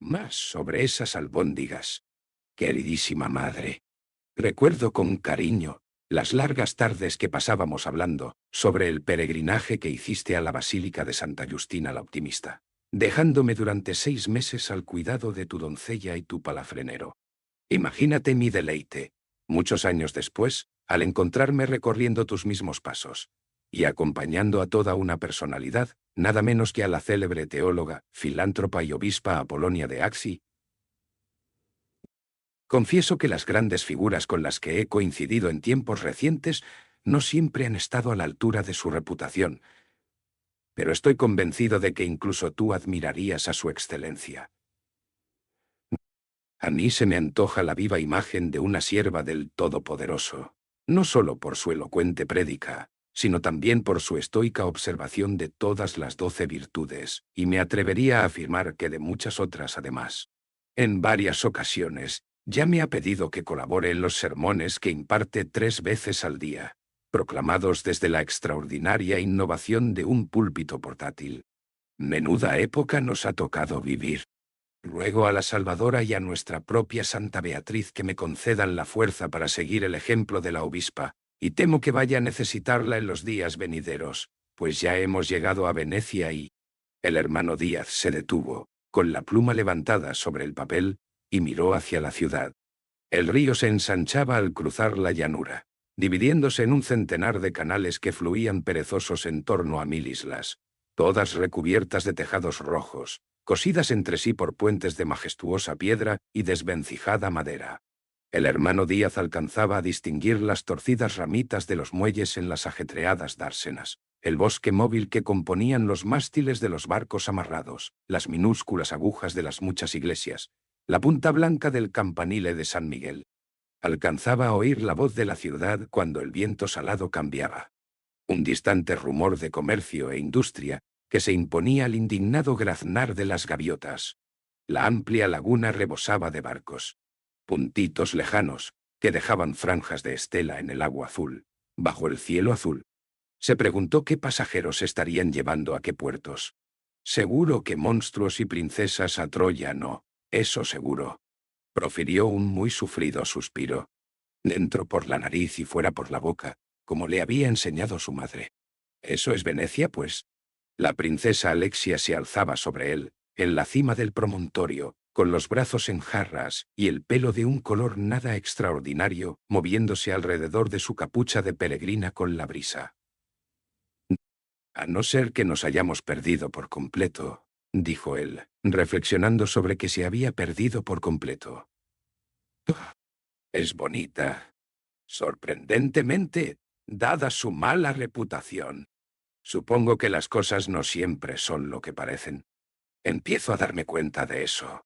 Más sobre esas albóndigas. Queridísima madre. Recuerdo con cariño las largas tardes que pasábamos hablando sobre el peregrinaje que hiciste a la Basílica de Santa Justina la Optimista, dejándome durante 6 meses al cuidado de tu doncella y tu palafrenero. Imagínate mi deleite, muchos años después, al encontrarme recorriendo tus mismos pasos y acompañando a toda una personalidad, nada menos que a la célebre teóloga, filántropa y obispa Apolonia de Axi. Confieso que las grandes figuras con las que he coincidido en tiempos recientes no siempre han estado a la altura de su reputación, pero estoy convencido de que incluso tú admirarías a su excelencia. A mí se me antoja la viva imagen de una sierva del Todopoderoso, no solo por su elocuente prédica, sino también por su estoica observación de todas las 12 virtudes, y me atrevería a afirmar que de muchas otras además. En varias ocasiones, ya me ha pedido que colabore en los sermones que imparte 3 veces al día, proclamados desde la extraordinaria innovación de un púlpito portátil. Menuda época nos ha tocado vivir. Ruego a la Salvadora y a nuestra propia Santa Beatriz que me concedan la fuerza para seguir el ejemplo de la obispa, y temo que vaya a necesitarla en los días venideros, pues ya hemos llegado a Venecia y... El hermano Díaz se detuvo, con la pluma levantada sobre el papel, y miró hacia la ciudad. El río se ensanchaba al cruzar la llanura, dividiéndose en un centenar de canales que fluían perezosos en torno a 1000 islas, todas recubiertas de tejados rojos, cosidas entre sí por puentes de majestuosa piedra y desvencijada madera. El hermano Díaz alcanzaba a distinguir las torcidas ramitas de los muelles en las ajetreadas dársenas, el bosque móvil que componían los mástiles de los barcos amarrados, las minúsculas agujas de las muchas iglesias, la punta blanca del campanile de San Miguel. Alcanzaba a oír la voz de la ciudad cuando el viento salado cambiaba. Un distante rumor de comercio e industria que se imponía al indignado graznar de las gaviotas. La amplia laguna rebosaba de barcos. Puntitos lejanos, que dejaban franjas de estela en el agua azul, bajo el cielo azul. Se preguntó qué pasajeros estarían llevando a qué puertos. Seguro que monstruos y princesas a Troya no, eso seguro. Profirió un muy sufrido suspiro, dentro por la nariz y fuera por la boca, como le había enseñado su madre. ¿Eso es Venecia, pues? La princesa Alexia se alzaba sobre él, en la cima del promontorio, con los brazos en jarras y el pelo de un color nada extraordinario, moviéndose alrededor de su capucha de peregrina con la brisa. A no ser que nos hayamos perdido por completo, dijo él, reflexionando sobre que se había perdido por completo. Es bonita. Sorprendentemente, dada su mala reputación. Supongo que las cosas no siempre son lo que parecen. Empiezo a darme cuenta de eso.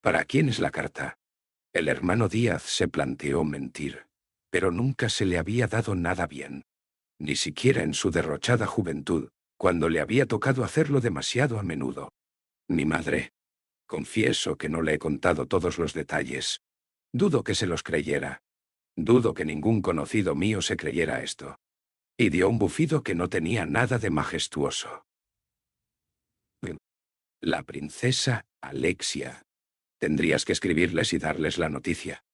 ¿Para quién es la carta? El hermano Díaz se planteó mentir, pero nunca se le había dado nada bien. Ni siquiera en su derrochada juventud, cuando le había tocado hacerlo demasiado a menudo. Mi madre. Confieso que no le he contado todos los detalles. Dudo que se los creyera. Dudo que ningún conocido mío se creyera esto. Y dio un bufido que no tenía nada de majestuoso. La princesa Alexia. Tendrías que escribirles y darles la noticia.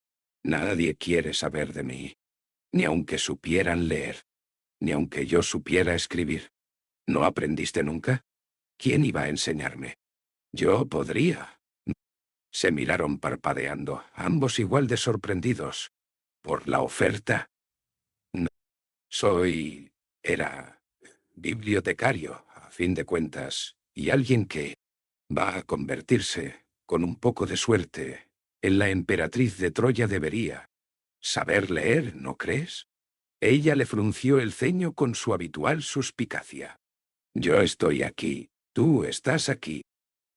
Nadie quiere saber de mí. Ni aunque supieran leer. Ni aunque yo supiera escribir. ¿No aprendiste nunca? ¿Quién iba a enseñarme? Yo podría. Se miraron parpadeando, ambos igual de sorprendidos. ¿Por la oferta? No. Era bibliotecario, a fin de cuentas, y alguien que va a convertirse, con un poco de suerte, en la emperatriz de Troya debería saber leer, ¿no crees? Ella le frunció el ceño con su habitual suspicacia. Yo estoy aquí, tú estás aquí.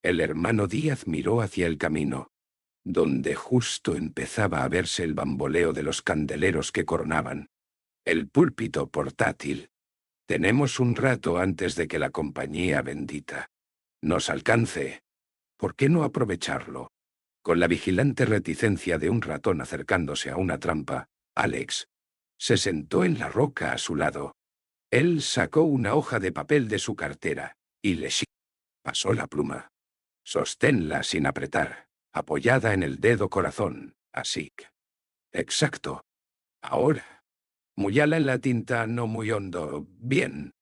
El hermano Díaz miró hacia el camino, donde justo empezaba a verse el bamboleo de los candeleros que coronaban el púlpito portátil. Tenemos un rato antes de que la compañía bendita nos alcance. ¿Por qué no aprovecharlo? Con la vigilante reticencia de un ratón acercándose a una trampa, Alex se sentó en la roca a su lado. Él sacó una hoja de papel de su cartera y le pasó la pluma. Sosténla sin apretar, apoyada en el dedo corazón, así. Exacto. Ahora. Muyala en la tinta no muy hondo. Bien.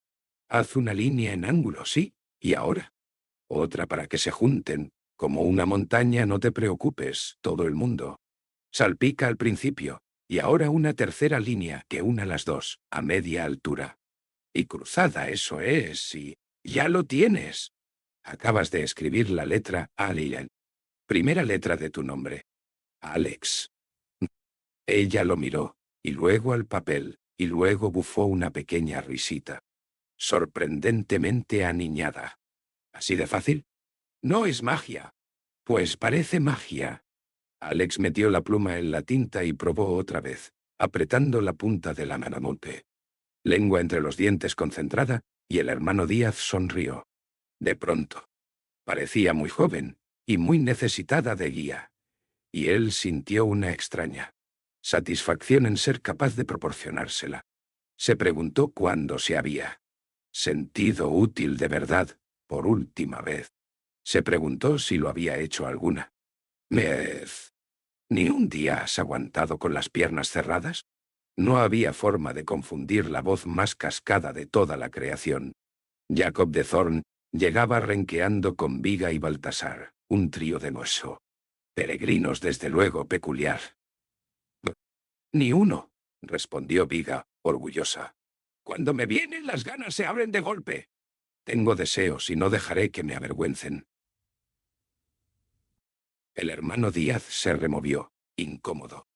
Haz una línea en ángulo, ¿sí? ¿Y ahora? Otra para que se junten. Como una montaña, no te preocupes, todo el mundo. Salpica al principio. Y ahora una tercera línea que una las dos, a media altura. Y cruzada, eso es, y ya lo tienes. Acabas de escribir la letra Alien. Primera letra de tu nombre. Alex. Ella lo miró, y luego al papel, y luego bufó una pequeña risita. Sorprendentemente aniñada. ¿Así de fácil? No es magia. Pues parece magia. Alex metió la pluma en la tinta y probó otra vez, apretando la punta de la manamonte. Lengua entre los dientes concentrada, y el hermano Díaz sonrió. De pronto. Parecía muy joven, y muy necesitada de guía. Y él sintió una extraña satisfacción en ser capaz de proporcionársela. Se preguntó cuándo se había sentido útil de verdad, por última vez. Se preguntó si lo había hecho alguna vez. ¿Ni un día has aguantado con las piernas cerradas? No había forma de confundir la voz más cascada de toda la creación. Jacob de Thorn llegaba renqueando con Viga y Baltasar, un trío de hueso. Peregrinos desde luego peculiar. Ni uno, respondió Viga, orgullosa. Cuando me vienen las ganas se abren de golpe. Tengo deseos y no dejaré que me avergüencen. El hermano Díaz se removió, incómodo.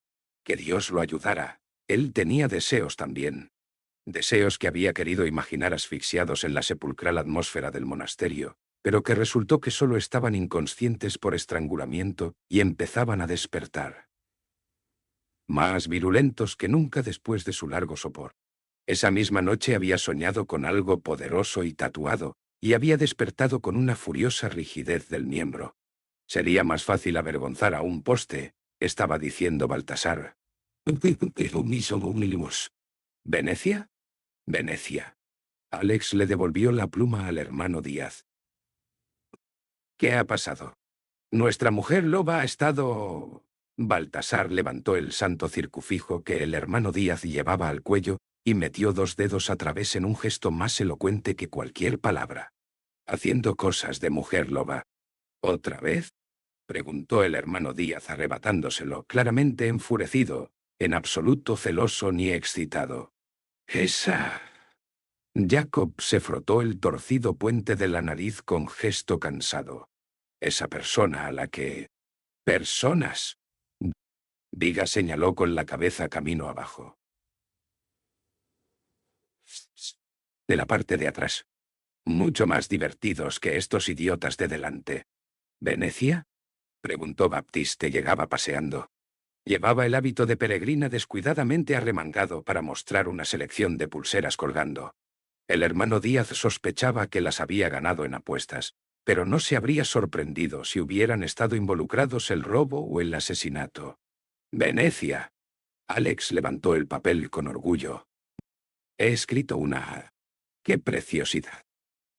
Que Dios lo ayudara. Él tenía deseos también. Deseos que había querido imaginar asfixiados en la sepulcral atmósfera del monasterio, pero que resultó que solo estaban inconscientes por estrangulamiento y empezaban a despertar. Más virulentos que nunca después de su largo sopor. Esa misma noche había soñado con algo poderoso y tatuado, y había despertado con una furiosa rigidez del miembro. Sería más fácil avergonzar a un poste, estaba diciendo Baltasar. ¿Venecia? Venecia. Alex le devolvió la pluma al hermano Díaz. ¿Qué ha pasado? Nuestra mujer loba ha estado... Baltasar levantó el santo circunfijo que el hermano Díaz llevaba al cuello y metió dos dedos a través en un gesto más elocuente que cualquier palabra. Haciendo cosas de mujer loba. ¿Otra vez? Preguntó el hermano Díaz arrebatándoselo, claramente enfurecido, en absoluto celoso ni excitado. Esa... Jacob se frotó el torcido puente de la nariz con gesto cansado. Esa persona a la que... Personas. Viga señaló con la cabeza camino abajo. De la parte de atrás. Mucho más divertidos que estos idiotas de delante. ¿Venecia? Preguntó Baptiste, llegaba paseando. Llevaba el hábito de peregrina descuidadamente arremangado para mostrar una selección de pulseras colgando. El hermano Díaz sospechaba que las había ganado en apuestas, pero no se habría sorprendido si hubieran estado involucrados el robo o el asesinato. Venecia. Alex levantó el papel con orgullo. He escrito una... ¡Qué preciosidad!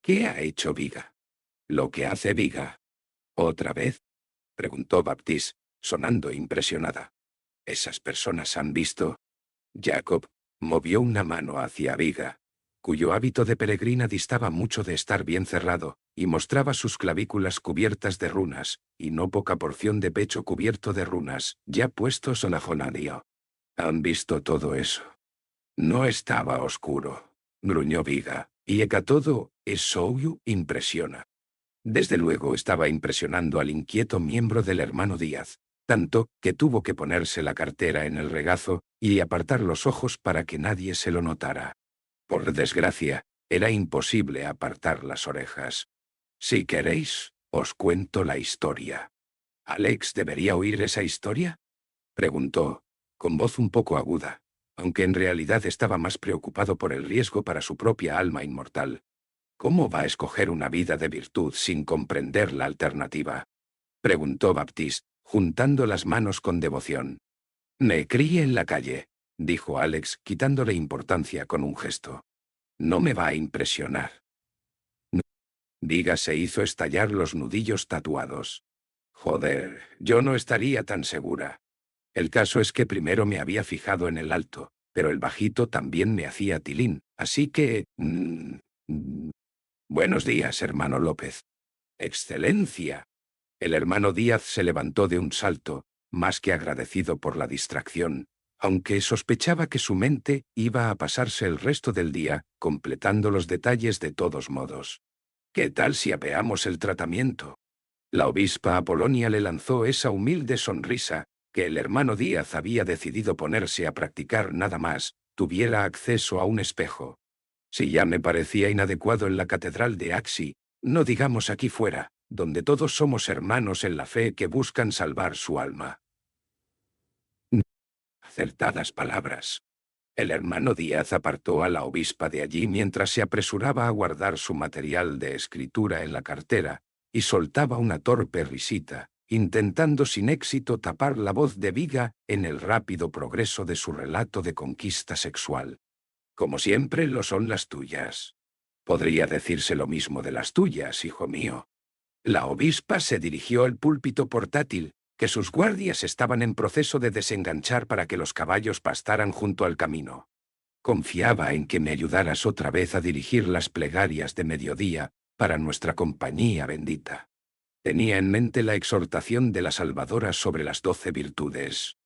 ¿Qué ha hecho Viga? Lo que hace Viga. ¿Otra vez? Preguntó Baptiste, sonando impresionada. ¿Esas personas han visto? Jacob movió una mano hacia Viga, cuyo hábito de peregrina distaba mucho de estar bien cerrado, y mostraba sus clavículas cubiertas de runas, y no poca porción de pecho cubierto de runas, ya puestos en ajonario. ¿Han visto todo eso? No estaba oscuro, gruñó Viga, y todo eso impresiona. Desde luego estaba impresionando al inquieto miembro del hermano Díaz, tanto que tuvo que ponerse la cartera en el regazo y apartar los ojos para que nadie se lo notara. Por desgracia, era imposible apartar las orejas. Si queréis, os cuento la historia. ¿Alex debería oír esa historia? Preguntó, con voz un poco aguda, aunque en realidad estaba más preocupado por el riesgo para su propia alma inmortal. ¿Cómo va a escoger una vida de virtud sin comprender la alternativa? Preguntó Baptiste, juntando las manos con devoción. Me crié en la calle, dijo Alex, quitándole importancia con un gesto. No me va a impresionar. Viga se hizo estallar los nudillos tatuados. Joder, yo no estaría tan segura. El caso es que primero me había fijado en el alto, pero el bajito también me hacía tilín, así que... Buenos días, hermano López. Excelencia. El hermano Díaz se levantó de un salto, más que agradecido por la distracción, aunque sospechaba que su mente iba a pasarse el resto del día completando los detalles de todos modos. ¿Qué tal si apeamos el tratamiento? La obispa Apolonia le lanzó esa humilde sonrisa que el hermano Díaz había decidido ponerse a practicar nada más, tuviera acceso a un espejo. Si ya me parecía inadecuado en la catedral de Axi, no digamos aquí fuera, donde todos somos hermanos en la fe que buscan salvar su alma. Acertadas palabras. El hermano Díaz apartó a la obispa de allí mientras se apresuraba a guardar su material de escritura en la cartera, y soltaba una torpe risita, intentando sin éxito tapar la voz de Viga en el rápido progreso de su relato de conquista sexual. Como siempre lo son las tuyas. Podría decirse lo mismo de las tuyas, hijo mío. La obispa se dirigió al púlpito portátil, que sus guardias estaban en proceso de desenganchar para que los caballos pastaran junto al camino. Confiaba en que me ayudaras otra vez a dirigir las plegarias de mediodía para nuestra compañía bendita. Tenía en mente la exhortación de la Salvadora sobre las 12 virtudes.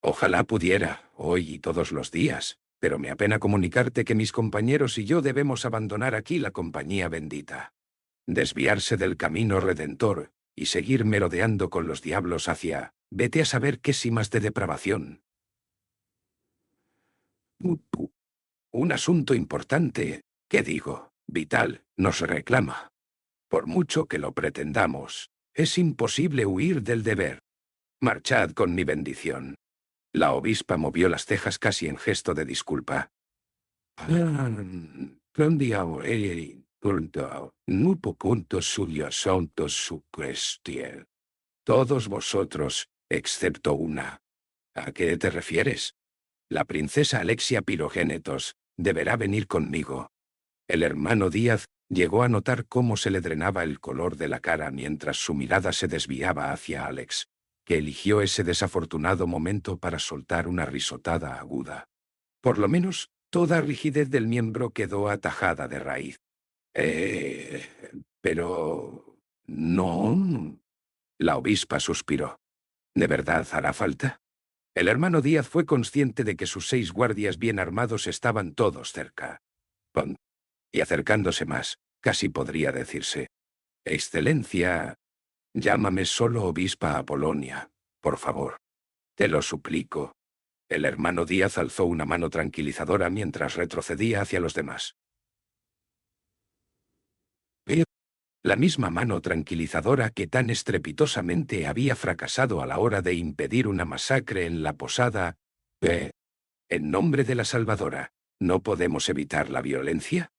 Ojalá pudiera, hoy y todos los días, pero me apena comunicarte que mis compañeros y yo debemos abandonar aquí la compañía bendita. Desviarse del camino redentor y seguir merodeando con los diablos hacia, vete a saber qué cimas de depravación. Un asunto importante, ¿qué digo? Vital, nos reclama. Por mucho que lo pretendamos, es imposible huir del deber. Marchad con mi bendición. La obispa movió las cejas casi en gesto de disculpa. Todos vosotros, excepto una. ¿A qué te refieres? La princesa Alexia Pirogénetos deberá venir conmigo. El hermano Díaz llegó a notar cómo se le drenaba el color de la cara mientras su mirada se desviaba hacia Alex, que eligió ese desafortunado momento para soltar una risotada aguda. Por lo menos, toda rigidez del miembro quedó atajada de raíz. Pero... no. La obispa suspiró. ¿De verdad hará falta? El hermano Díaz fue consciente de que sus 6 guardias bien armados estaban todos cerca. Y acercándose más, casi podría decirse: Excelencia, llámame solo obispa Apolonia, por favor. Te lo suplico. El hermano Díaz alzó una mano tranquilizadora mientras retrocedía hacia los demás. La misma mano tranquilizadora que tan estrepitosamente había fracasado a la hora de impedir una masacre en la posada. En nombre de la Salvadora, ¿no podemos evitar la violencia?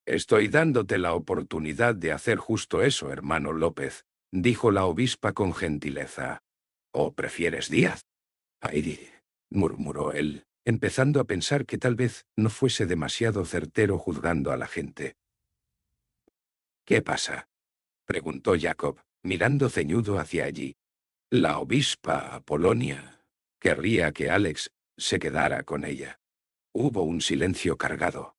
Estoy dándote la oportunidad de hacer justo eso, hermano López, dijo la obispa con gentileza. ¿O prefieres Díaz? Ay, murmuró él, empezando a pensar que tal vez no fuese demasiado certero juzgando a la gente. ¿Qué pasa?, preguntó Jacob, mirando ceñudo hacia allí. La obispa Apolonia querría que Alex se quedara con ella. Hubo un silencio cargado.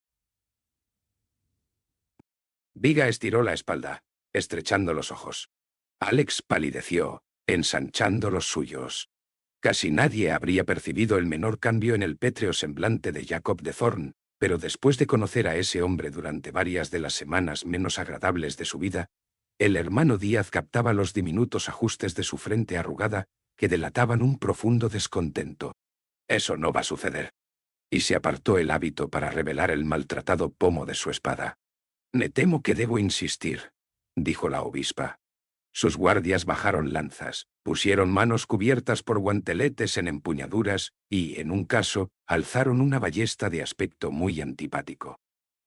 Viga estiró la espalda, estrechando los ojos. Alex palideció, ensanchando los suyos. Casi nadie habría percibido el menor cambio en el pétreo semblante de Jacob de Thorn, pero después de conocer a ese hombre durante varias de las semanas menos agradables de su vida, el hermano Díaz captaba los diminutos ajustes de su frente arrugada que delataban un profundo descontento. Eso no va a suceder. Y se apartó el hábito para revelar el maltratado pomo de su espada. Me temo que debo insistir, dijo la obispa. Sus guardias bajaron lanzas, pusieron manos cubiertas por guanteletes en empuñaduras y, en un caso, alzaron una ballesta de aspecto muy antipático.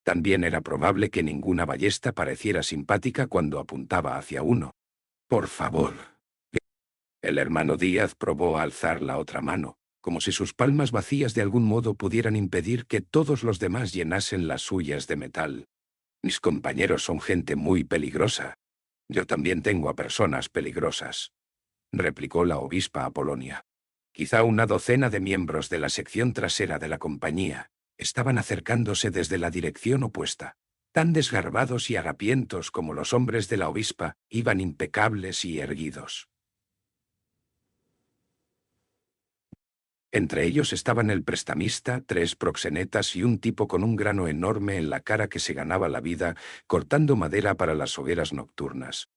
También era probable que ninguna ballesta pareciera simpática cuando apuntaba hacia uno. Por favor. El hermano Díaz probó a alzar la otra mano, como si sus palmas vacías de algún modo pudieran impedir que todos los demás llenasen las suyas de metal. Mis compañeros son gente muy peligrosa. Yo también tengo a personas peligrosas, replicó la obispa Apolonia. Quizá una docena de miembros de la sección trasera de la compañía estaban acercándose desde la dirección opuesta. Tan desgarbados y harapientos como los hombres de la obispa, iban impecables y erguidos. Entre ellos estaban el prestamista, 3 proxenetas y un tipo con un grano enorme en la cara que se ganaba la vida cortando madera para las hogueras nocturnas.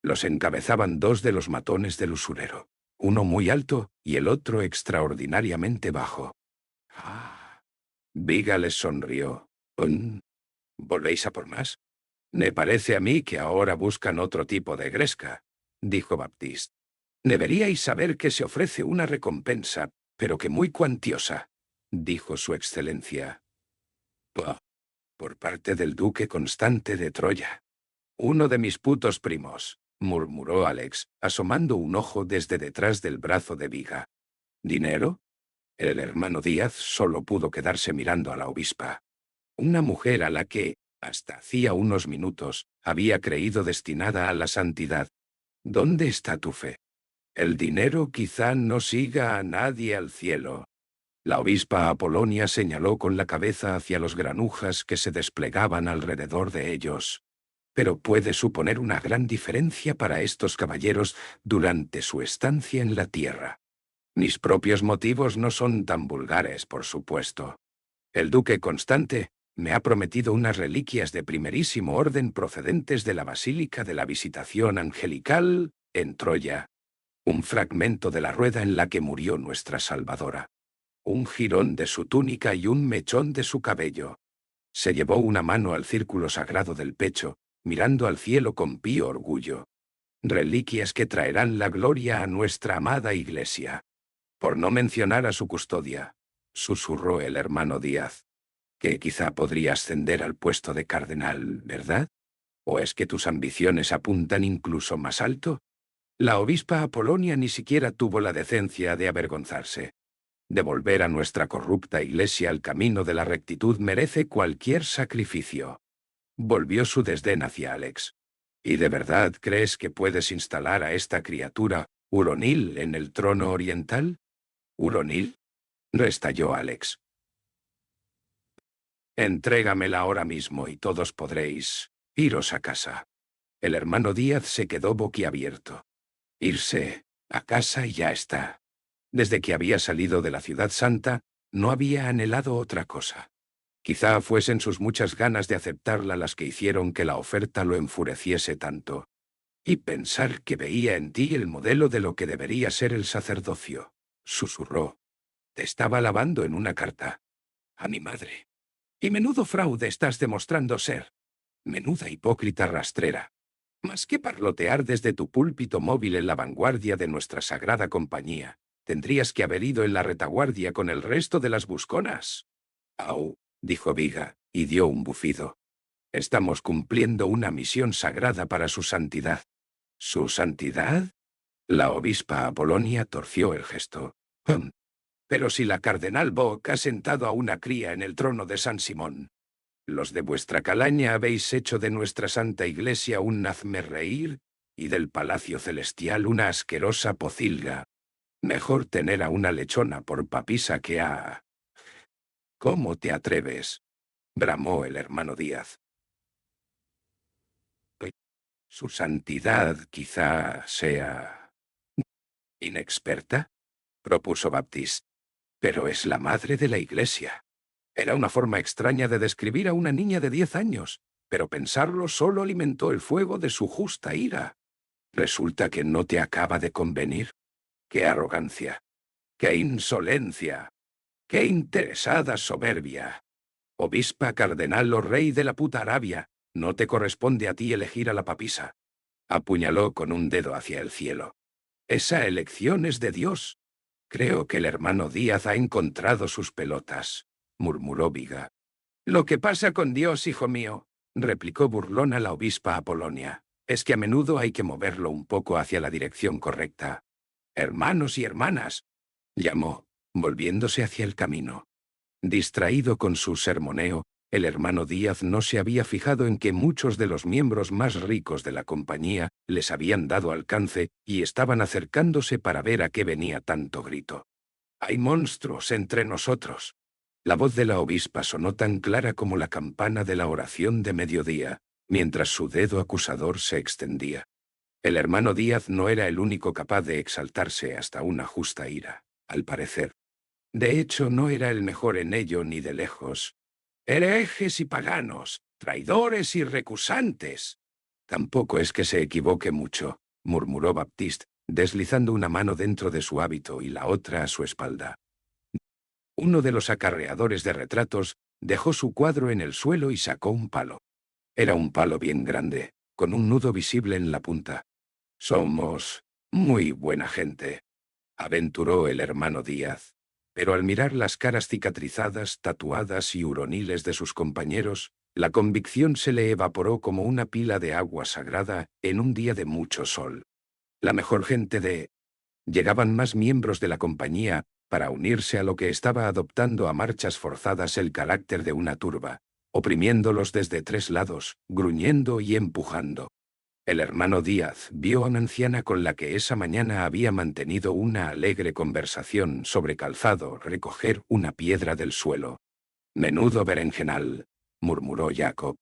Los encabezaban 2 de los matones del usurero, uno muy alto y el otro extraordinariamente bajo. Ah. Viga les sonrió. ¿Volvéis a por más? Me parece a mí que ahora buscan otro tipo de gresca, dijo Baptiste. Deberíais saber que se ofrece una recompensa, pero que muy cuantiosa, dijo su excelencia. Bah, por parte del duque Constante de Troya. Uno de mis putos primos, murmuró Alex, asomando un ojo desde detrás del brazo de Viga. ¿Dinero? El hermano Díaz solo pudo quedarse mirando a la obispa. Una mujer a la que, hasta hacía unos minutos, había creído destinada a la santidad. ¿Dónde está tu fe? El dinero quizá no siga a nadie al cielo. La obispa Apolonia señaló con la cabeza hacia los granujas que se desplegaban alrededor de ellos. Pero puede suponer una gran diferencia para estos caballeros durante su estancia en la tierra. Mis propios motivos no son tan vulgares, por supuesto. El duque Constante me ha prometido unas reliquias de primerísimo orden procedentes de la Basílica de la Visitación Angelical, en Troya. Un fragmento de la rueda en la que murió nuestra Salvadora. Un jirón de su túnica y un mechón de su cabello. Se llevó una mano al círculo sagrado del pecho, mirando al cielo con pío orgullo. Reliquias que traerán la gloria a nuestra amada Iglesia. Por no mencionar a su custodia, susurró el hermano Díaz, que quizá podría ascender al puesto de cardenal, ¿verdad? ¿O es que tus ambiciones apuntan incluso más alto? La obispa Apolonia ni siquiera tuvo la decencia de avergonzarse. Devolver a nuestra corrupta iglesia al camino de la rectitud merece cualquier sacrificio. Volvió su desdén hacia Alex. ¿Y de verdad crees que puedes instalar a esta criatura, Huronil, en el trono oriental? ¿Huronil? Restalló Alex. Entrégamela ahora mismo y todos podréis iros a casa. El hermano Díaz se quedó boquiabierto. Irse a casa y ya está. Desde que había salido de la ciudad santa, no había anhelado otra cosa. Quizá fuesen sus muchas ganas de aceptarla las que hicieron que la oferta lo enfureciese tanto. Y pensar que veía en ti el modelo de lo que debería ser el sacerdocio, susurró. Te estaba alabando en una carta. A mi madre. Y menudo fraude estás demostrando ser. Menuda hipócrita rastrera. Más que parlotear desde tu púlpito móvil en la vanguardia de nuestra sagrada compañía, tendrías que haber ido en la retaguardia con el resto de las busconas. Au, dijo Viga, y dio un bufido. Estamos cumpliendo una misión sagrada para su santidad. ¿Su santidad? La obispa Apolonia torció el gesto. Pero si la cardenal Bock ha sentado a una cría en el trono de San Simón. Los de vuestra calaña habéis hecho de nuestra santa iglesia un hazmerreír y del palacio celestial una asquerosa pocilga. Mejor tener a una lechona por papisa que a... ¿Cómo te atreves? Bramó el hermano Díaz. Su santidad quizá sea... ¿Inexperta? Propuso Baptiste. Pero es la madre de la iglesia. Era una forma extraña de describir a una niña de 10 años, pero pensarlo solo alimentó el fuego de su justa ira. ¿Resulta que no te acaba de convenir? ¡Qué arrogancia! ¡Qué insolencia! ¡Qué interesada soberbia! Obispa, cardenal o rey de la puta Arabia, no te corresponde a ti elegir a la papisa. Apuñaló con un dedo hacia el cielo. Esa elección es de Dios. Creo que el hermano Díaz ha encontrado sus pelotas, murmuró Viga. Lo que pasa con Dios, hijo mío, replicó burlona la obispa Apolonia, es que a menudo hay que moverlo un poco hacia la dirección correcta. Hermanos y hermanas, llamó, volviéndose hacia el camino. Distraído con su sermoneo, El hermano Díaz no se había fijado en que muchos de los miembros más ricos de la compañía les habían dado alcance y estaban acercándose para ver a qué venía tanto grito. «Hay monstruos entre nosotros». La voz de la obispa sonó tan clara como la campana de la oración de mediodía, mientras su dedo acusador se extendía. El hermano Díaz no era el único capaz de exaltarse hasta una justa ira, al parecer. De hecho, no era el mejor en ello ni de lejos. «Herejes y paganos, traidores y recusantes». «Tampoco es que se equivoque mucho», murmuró Baptiste, deslizando una mano dentro de su hábito y la otra a su espalda. Uno de los acarreadores de retratos dejó su cuadro en el suelo y sacó un palo. Era un palo bien grande, con un nudo visible en la punta. «Somos muy buena gente», aventuró el hermano Díaz. Pero al mirar las caras cicatrizadas, tatuadas y huroniles de sus compañeros, la convicción se le evaporó como una pila de agua sagrada en un día de mucho sol. La mejor gente de... Llegaban más miembros de la compañía para unirse a lo que estaba adoptando a marchas forzadas el carácter de una turba, oprimiéndolos desde 3 lados, gruñendo y empujando. El hermano Díaz vio a una anciana con la que esa mañana había mantenido una alegre conversación sobre calzado recoger una piedra del suelo. «Menudo berenjenal», murmuró Jacob.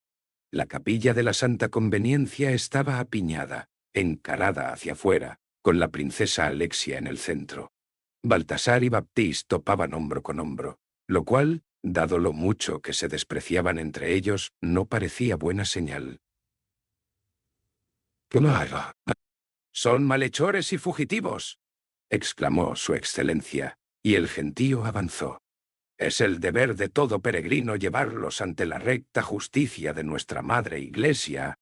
La capilla de la Santa Conveniencia estaba apiñada, encarada hacia afuera, con la princesa Alexia en el centro. Baltasar y Baptiste topaban hombro con hombro, lo cual, dado lo mucho que se despreciaban entre ellos, no parecía buena señal. «Claro. Son malhechores y fugitivos», exclamó su excelencia, y el gentío avanzó. «Es el deber de todo peregrino llevarlos ante la recta justicia de nuestra Madre Iglesia.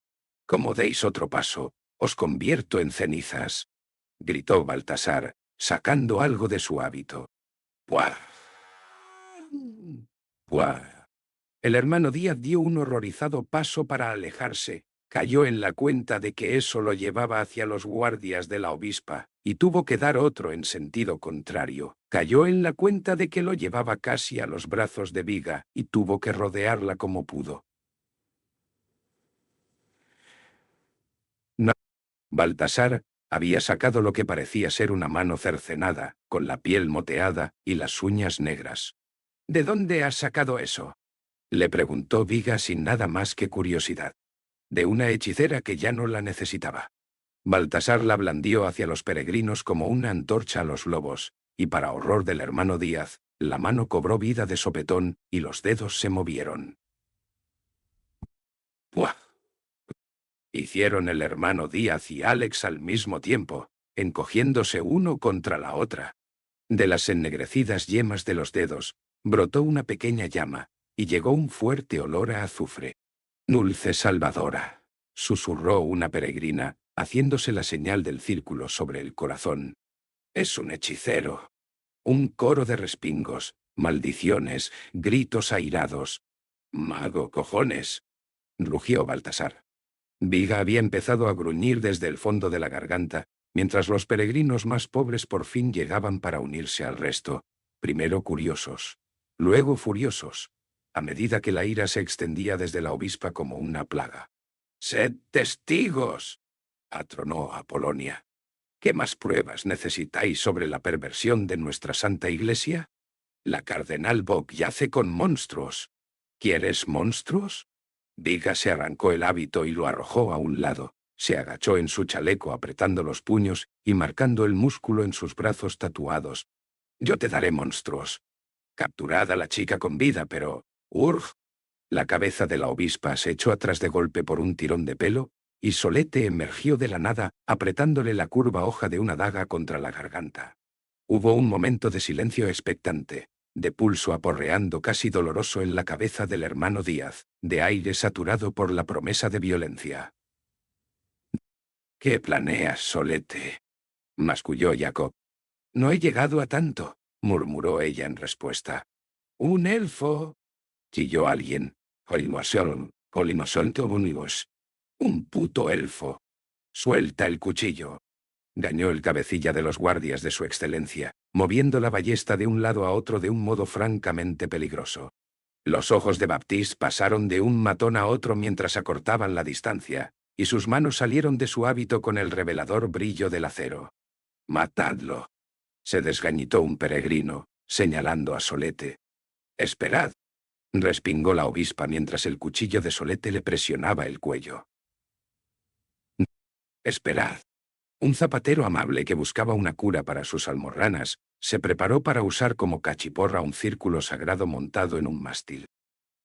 Como deis otro paso, os convierto en cenizas», gritó Baltasar, sacando algo de su hábito. «¡Puah! ¡Puah!». El hermano Díaz dio un horrorizado paso para alejarse. Cayó en la cuenta de que eso lo llevaba hacia los guardias de la obispa, y tuvo que dar otro en sentido contrario. Cayó en la cuenta de que lo llevaba casi a los brazos de Viga, y tuvo que rodearla como pudo. No. Baltasar había sacado lo que parecía ser una mano cercenada, con la piel moteada y las uñas negras. «¿De dónde has sacado eso?», le preguntó Viga sin nada más que curiosidad. «De una hechicera que ya no la necesitaba». Baltasar la blandió hacia los peregrinos como una antorcha a los lobos, y para horror del hermano Díaz, la mano cobró vida de sopetón y los dedos se movieron. ¡Puah! Hicieron el hermano Díaz y Alex al mismo tiempo, encogiéndose uno contra la otra. De las ennegrecidas yemas de los dedos, brotó una pequeña llama, y llegó un fuerte olor a azufre. «Dulce Salvadora», susurró una peregrina, haciéndose la señal del círculo sobre el corazón. «Es un hechicero». Un coro de respingos, maldiciones, gritos airados. «¡Mago, cojones!», rugió Baltasar. Viga había empezado a gruñir desde el fondo de la garganta, mientras los peregrinos más pobres por fin llegaban para unirse al resto, primero curiosos, luego furiosos, a medida que la ira se extendía desde la obispa como una plaga. «¡Sed testigos!», atronó Apolonia. «¿Qué más pruebas necesitáis sobre la perversión de nuestra Santa Iglesia? La cardenal Bock yace con monstruos. ¿Quieres monstruos?». Viga se arrancó el hábito y lo arrojó a un lado. Se agachó en su chaleco apretando los puños y marcando el músculo en sus brazos tatuados. «Yo te daré monstruos. Capturad a la chica con vida, pero... ¡Urg!». La cabeza de la obispa se echó atrás de golpe por un tirón de pelo, y Solete emergió de la nada, apretándole la curva hoja de una daga contra la garganta. Hubo un momento de silencio expectante, de pulso aporreando casi doloroso en la cabeza del hermano Díaz, de aire saturado por la promesa de violencia. «¿Qué planeas, Solete?», masculló Jacob. «No he llegado a tanto», murmuró ella en respuesta. «Un elfo», chilló alguien. «Un puto elfo». «Suelta el cuchillo», gañó el cabecilla de los guardias de su excelencia, moviendo la ballesta de un lado a otro de un modo francamente peligroso. Los ojos de Baptiste pasaron de un matón a otro mientras acortaban la distancia, y sus manos salieron de su hábito con el revelador brillo del acero. «Matadlo», se desgañitó un peregrino, señalando a Solete. «Esperad», respingó la obispa mientras el cuchillo de Solete le presionaba el cuello. «Esperad». Un zapatero amable que buscaba una cura para sus almorranas se preparó para usar como cachiporra un círculo sagrado montado en un mástil.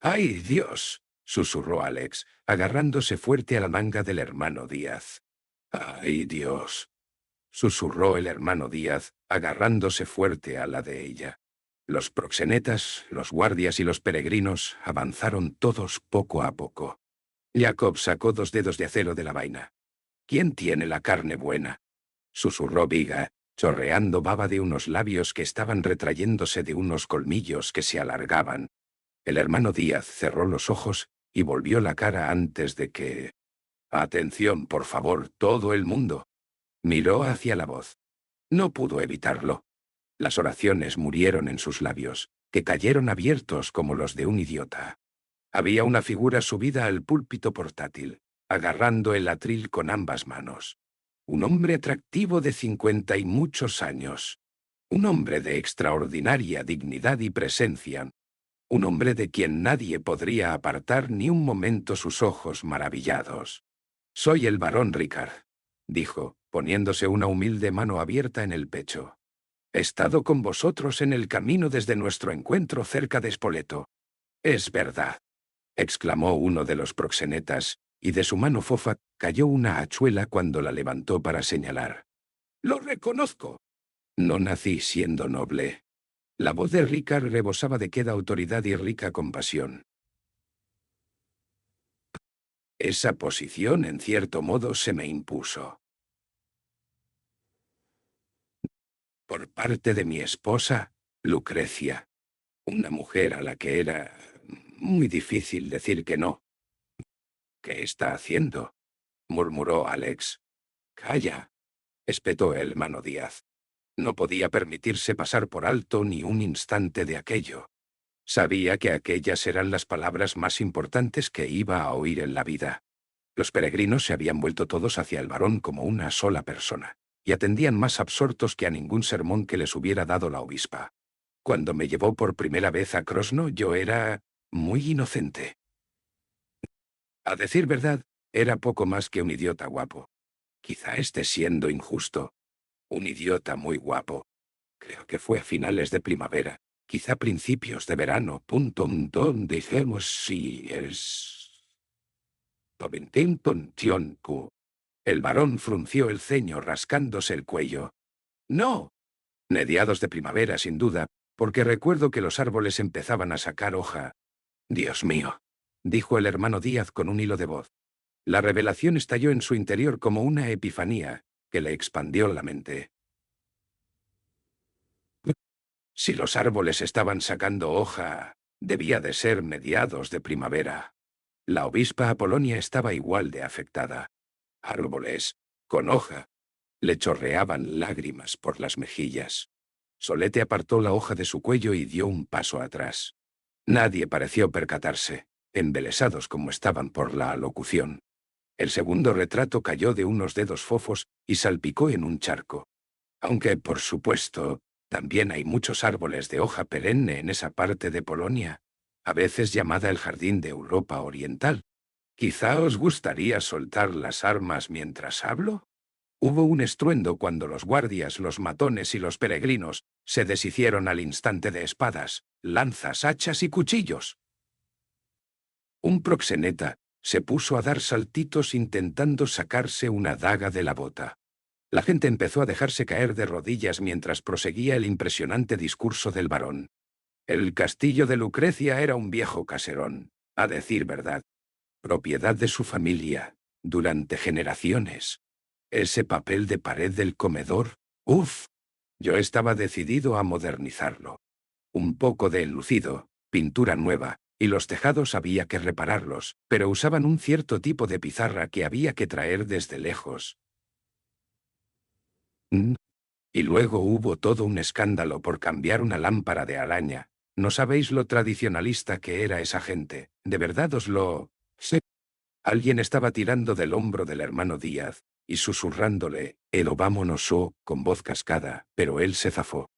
«¡Ay, Dios!», susurró Alex, agarrándose fuerte a la manga del hermano Díaz. «¡Ay, Dios!», susurró el hermano Díaz, agarrándose fuerte a la de ella. Los proxenetas, los guardias y los peregrinos avanzaron todos poco a poco. Jacob sacó 2 dedos de acero de la vaina. «¿Quién tiene la carne buena?», susurró Viga, chorreando baba de unos labios que estaban retrayéndose de unos colmillos que se alargaban. El hermano Díaz cerró los ojos y volvió la cara antes de que... «Atención, por favor, todo el mundo». Miró hacia la voz. No pudo evitarlo. Las oraciones murieron en sus labios, que cayeron abiertos como los de un idiota. Había una figura subida al púlpito portátil, agarrando el atril con ambas manos. Un hombre atractivo de 50 y muchos años. Un hombre de extraordinaria dignidad y presencia. Un hombre de quien nadie podría apartar ni un momento sus ojos maravillados. «Soy el barón Ricard», dijo, poniéndose una humilde mano abierta en el pecho. «He estado con vosotros en el camino desde nuestro encuentro cerca de Spoleto». «Es verdad», exclamó uno de los proxenetas, y de su mano fofa cayó una hachuela cuando la levantó para señalar. «Lo reconozco». «No nací siendo noble». La voz de Ricard rebosaba de queda autoridad y rica compasión. Esa posición, en cierto modo, se me impuso. Por parte de mi esposa, Lucrecia. Una mujer a la que era muy difícil decir que no. «¿Qué está haciendo?», murmuró Alex. «Calla», espetó el hermano Díaz. No podía permitirse pasar por alto ni un instante de aquello. Sabía que aquellas eran las palabras más importantes que iba a oír en la vida. Los peregrinos se habían vuelto todos hacia el varón como una sola persona, y atendían más absortos que a ningún sermón que les hubiera dado la obispa. Cuando me llevó por primera vez a Krosno, yo era muy inocente. A decir verdad, era poco más que un idiota guapo. Quizá esté siendo injusto. Un idiota muy guapo. Creo que fue a finales de primavera, quizá principios de verano, donde dijimos si es... El varón frunció el ceño rascándose el cuello. «No». «Mediados de primavera, sin duda, porque recuerdo que los árboles empezaban a sacar hoja». «Dios mío», dijo el hermano Díaz con un hilo de voz. La revelación estalló en su interior como una epifanía que le expandió la mente. Si los árboles estaban sacando hoja, debía de ser mediados de primavera. La obispa Apolonia estaba igual de afectada. Árboles, con hoja. Le chorreaban lágrimas por las mejillas. Solete apartó la hoja de su cuello y dio un paso atrás. Nadie pareció percatarse, embelesados como estaban por la alocución. El segundo retrato cayó de unos dedos fofos y salpicó en un charco. Aunque, por supuesto, también hay muchos árboles de hoja perenne en esa parte de Polonia, a veces llamada el Jardín de Europa Oriental. ¿Quizá os gustaría soltar las armas mientras hablo? Hubo un estruendo cuando los guardias, los matones y los peregrinos se deshicieron al instante de espadas, lanzas, hachas y cuchillos. Un proxeneta se puso a dar saltitos intentando sacarse una daga de la bota. La gente empezó a dejarse caer de rodillas mientras proseguía el impresionante discurso del varón. El castillo de Lucrecia era un viejo caserón, a decir verdad, propiedad de su familia, durante generaciones. Ese papel de pared del comedor, ¡uf! Yo estaba decidido a modernizarlo. Un poco de enlucido, pintura nueva, y los tejados había que repararlos, pero usaban un cierto tipo de pizarra que había que traer desde lejos. Y luego hubo todo un escándalo por cambiar una lámpara de araña, No sabéis lo tradicionalista que era esa gente. De verdad os lo sé. Alguien estaba tirando del hombro del hermano Díaz y susurrándole, «Elo vámonos» con voz cascada, pero él se zafó.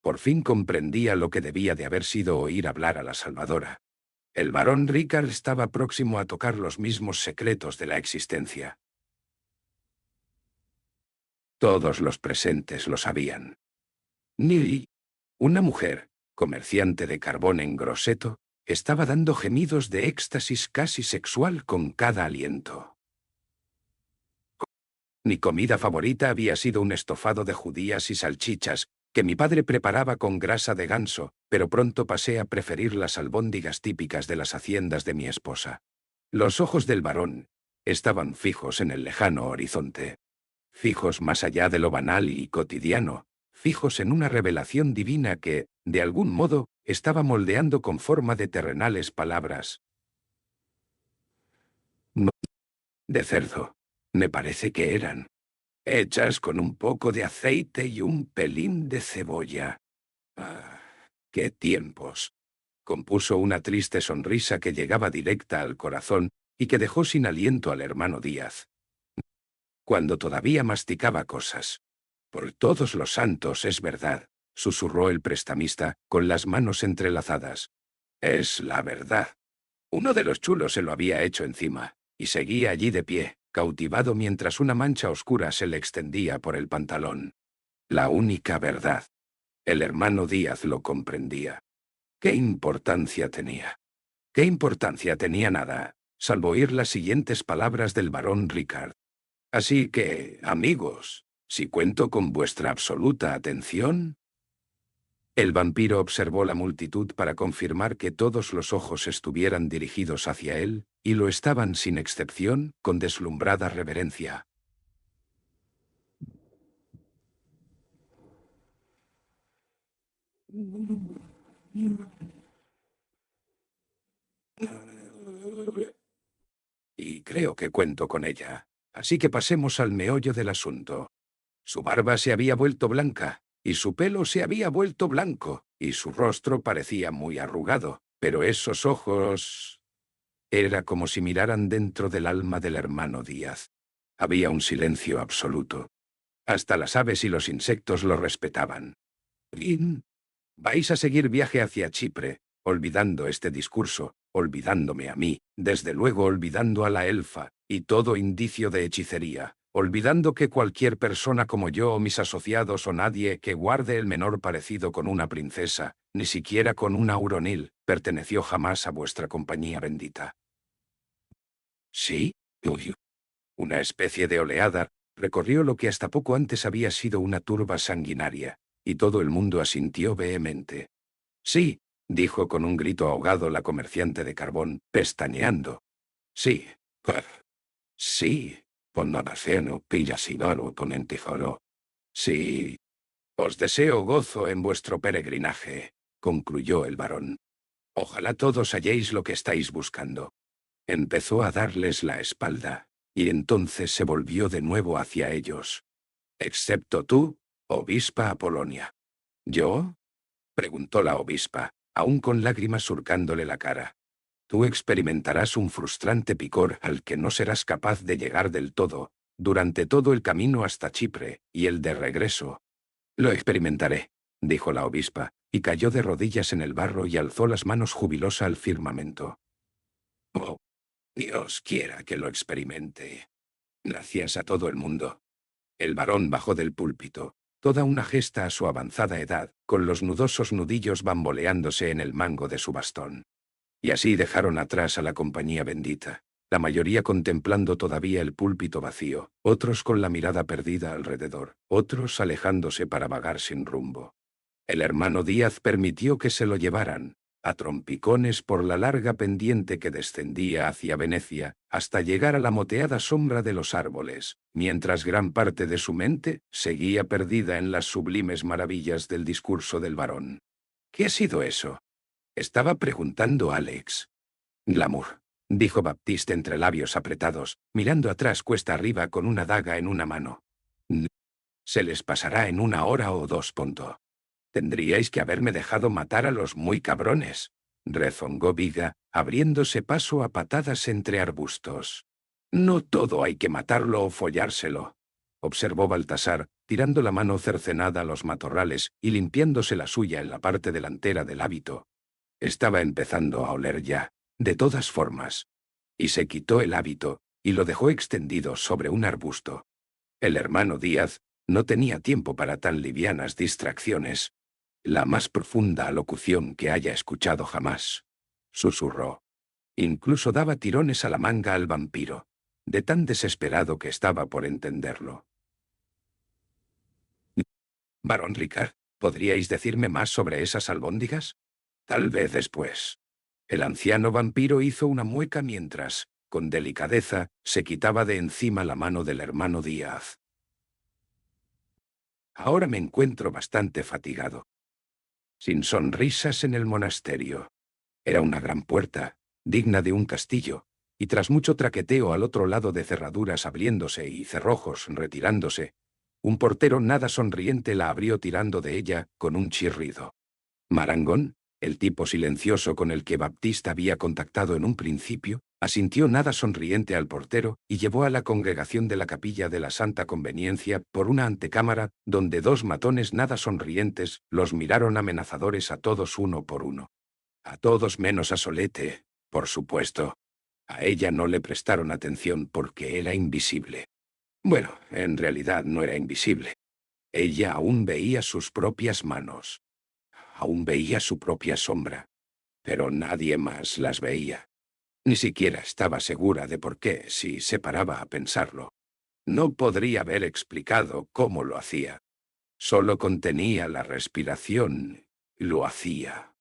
Por fin comprendía lo que debía de haber sido oír hablar a la salvadora. El barón Ricard estaba próximo a tocar los mismos secretos de la existencia. Todos los presentes lo sabían. Nili, una mujer, comerciante de carbón en Grosseto, estaba dando gemidos de éxtasis casi sexual con cada aliento. Mi comida favorita había sido un estofado de judías y salchichas, que mi padre preparaba con grasa de ganso, pero pronto pasé a preferir las albóndigas típicas de las haciendas de mi esposa. Los ojos del barón estaban fijos en el lejano horizonte, fijos más allá de lo banal y cotidiano, fijos en una revelación divina que, de algún modo, estaba moldeando con forma de terrenales palabras. No, de cerdo, me parece que eran. Hechas con un poco de aceite y un pelín de cebolla. Ah, ¡qué tiempos! Compuso una triste sonrisa que llegaba directa al corazón y que dejó sin aliento al hermano Díaz. Cuando todavía masticaba cosas. Por todos los santos, es verdad, susurró el prestamista, con las manos entrelazadas. Es la verdad. Uno de los chulos se lo había hecho encima, y seguía allí de pie, cautivado mientras una mancha oscura se le extendía por el pantalón. La única verdad. El hermano Díaz lo comprendía. ¿Qué importancia tenía? ¿Qué importancia tenía nada, salvo oír las siguientes palabras del barón Ricard? Así que, amigos, si cuento con vuestra absoluta atención... El vampiro observó la multitud para confirmar que todos los ojos estuvieran dirigidos hacia él, y lo estaban sin excepción, con deslumbrada reverencia. Y creo que cuento con ella. Así que pasemos al meollo del asunto. Su barba se había vuelto blanca, y su pelo se había vuelto blanco, y su rostro parecía muy arrugado, pero esos ojos... Era como si miraran dentro del alma del hermano Díaz. Había un silencio absoluto. Hasta las aves y los insectos lo respetaban. «Rin, vais a seguir viaje hacia Chipre, olvidando este discurso, olvidándome a mí, desde luego olvidando a la elfa, y todo indicio de hechicería, olvidando que cualquier persona como yo o mis asociados o nadie que guarde el menor parecido con una princesa, ni siquiera con una Auronil, perteneció jamás a vuestra compañía bendita». ¿Sí? Uy. Una especie de oleada recorrió lo que hasta poco antes había sido una turba sanguinaria, y todo el mundo asintió vehemente. «Sí», dijo con un grito ahogado la comerciante de carbón, pestañeando. «Sí, pues, sí, ponnagaceno, pillasidoro, ponentijoro. Sí, os deseo gozo en vuestro peregrinaje», concluyó el barón. «Ojalá todos halléis lo que estáis buscando». Empezó a darles la espalda, y entonces se volvió de nuevo hacia ellos. «Excepto tú, obispa Apolonia». «¿Yo?», preguntó la obispa, aún con lágrimas surcándole la cara. «Tú experimentarás un frustrante picor al que no serás capaz de llegar del todo, durante todo el camino hasta Chipre, y el de regreso». «Lo experimentaré», dijo la obispa, y cayó de rodillas en el barro y alzó las manos jubilosa al firmamento. «Oh, Dios quiera que lo experimente. Gracias a todo el mundo». El barón bajó del púlpito, toda una gesta a su avanzada edad, con los nudosos nudillos bamboleándose en el mango de su bastón. Y así dejaron atrás a la compañía bendita, la mayoría contemplando todavía el púlpito vacío, otros con la mirada perdida alrededor, otros alejándose para vagar sin rumbo. El hermano Díaz permitió que se lo llevaran, a trompicones por la larga pendiente que descendía hacia Venecia, hasta llegar a la moteada sombra de los árboles, mientras gran parte de su mente seguía perdida en las sublimes maravillas del discurso del barón. «¿Qué ha sido eso?», estaba preguntando Alex. «Glamour», dijo Baptiste entre labios apretados, mirando atrás cuesta arriba con una daga en una mano. «Se les pasará en 1 hora o 2. Tendríais que haberme dejado matar a los muy cabrones, rezongó Viga, abriéndose paso a patadas entre arbustos. No todo hay que matarlo o follárselo, observó Baltasar, tirando la mano cercenada a los matorrales y limpiándose la suya en la parte delantera del hábito. Estaba empezando a oler ya, de todas formas. Y se quitó el hábito, y lo dejó extendido sobre un arbusto. El hermano Díaz no tenía tiempo para tan livianas distracciones. La más profunda alocución que haya escuchado jamás, susurró. Incluso daba tirones a la manga al vampiro, de tan desesperado que estaba por entenderlo. Barón Ricard, ¿podríais decirme más sobre esas albóndigas? Tal vez después. El anciano vampiro hizo una mueca mientras, con delicadeza, se quitaba de encima la mano del hermano Díaz. Ahora me encuentro bastante fatigado. Sin sonrisas en el monasterio. Era una gran puerta, digna de un castillo, y tras mucho traqueteo al otro lado de cerraduras abriéndose y cerrojos retirándose, un portero nada sonriente la abrió tirando de ella con un chirrido. Marangón, el tipo silencioso con el que Baptista había contactado en un principio, asintió nada sonriente al portero y llevó a la congregación de la capilla de la Santa Conveniencia por una antecámara donde dos matones nada sonrientes los miraron amenazadores a todos uno por uno. A todos menos a Solete, por supuesto. A ella no le prestaron atención porque era invisible. Bueno, en realidad no era invisible. Ella aún veía sus propias manos. Aún veía su propia sombra. Pero nadie más las veía. Ni siquiera estaba segura de por qué si se paraba a pensarlo. No podría haber explicado cómo lo hacía. Solo contenía la respiración y lo hacía.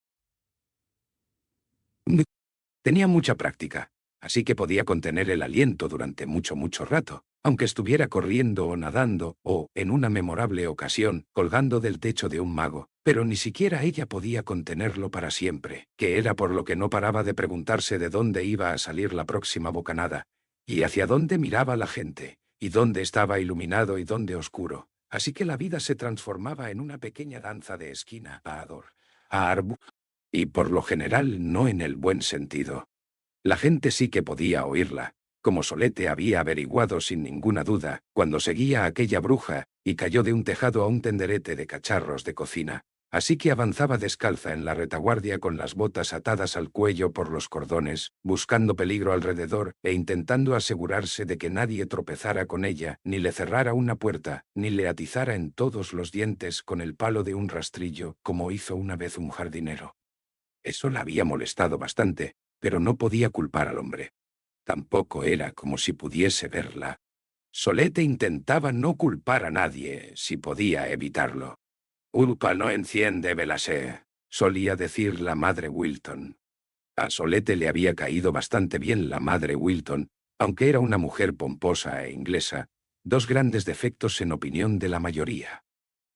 Tenía mucha práctica, así que podía contener el aliento durante mucho rato, aunque estuviera corriendo o nadando o, en una memorable ocasión, colgando del techo de un mago, pero ni siquiera ella podía contenerlo para siempre, que era por lo que no paraba de preguntarse de dónde iba a salir la próxima bocanada, y hacia dónde miraba la gente, y dónde estaba iluminado y dónde oscuro, así que la vida se transformaba en una pequeña danza de esquina a Ador, a Arbu, y por lo general no en el buen sentido. La gente sí que podía oírla, como Solete había averiguado sin ninguna duda, cuando seguía a aquella bruja, y cayó de un tejado a un tenderete de cacharros de cocina. Así que avanzaba descalza en la retaguardia con las botas atadas al cuello por los cordones, buscando peligro alrededor e intentando asegurarse de que nadie tropezara con ella, ni le cerrara una puerta, ni le atizara en todos los dientes con el palo de un rastrillo, como hizo una vez un jardinero. Eso la había molestado bastante, pero no podía culpar al hombre. Tampoco era como si pudiese verla. Solete intentaba no culpar a nadie, si podía evitarlo. «Culpa no enciende velasé», solía decir la madre Wilton. A Solete le había caído bastante bien la madre Wilton, aunque era una mujer pomposa e inglesa, dos grandes defectos en opinión de la mayoría.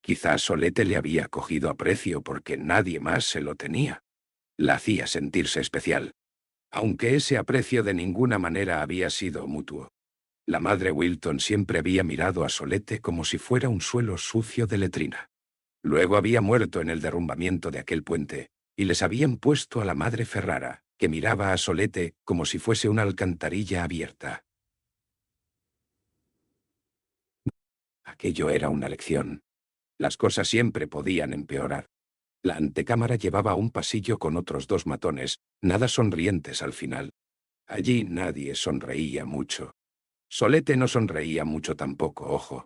Quizás Solete le había cogido aprecio porque nadie más se lo tenía. La hacía sentirse especial, aunque ese aprecio de ninguna manera había sido mutuo. La madre Wilton siempre había mirado a Solete como si fuera un suelo sucio de letrina. Luego había muerto en el derrumbamiento de aquel puente, y les habían puesto a la madre Ferrara, que miraba a Solete como si fuese una alcantarilla abierta. Aquello era una lección. Las cosas siempre podían empeorar. La antecámara llevaba un pasillo con otros dos matones, nada sonrientes al final. Allí nadie sonreía mucho. Solete no sonreía mucho tampoco, ojo.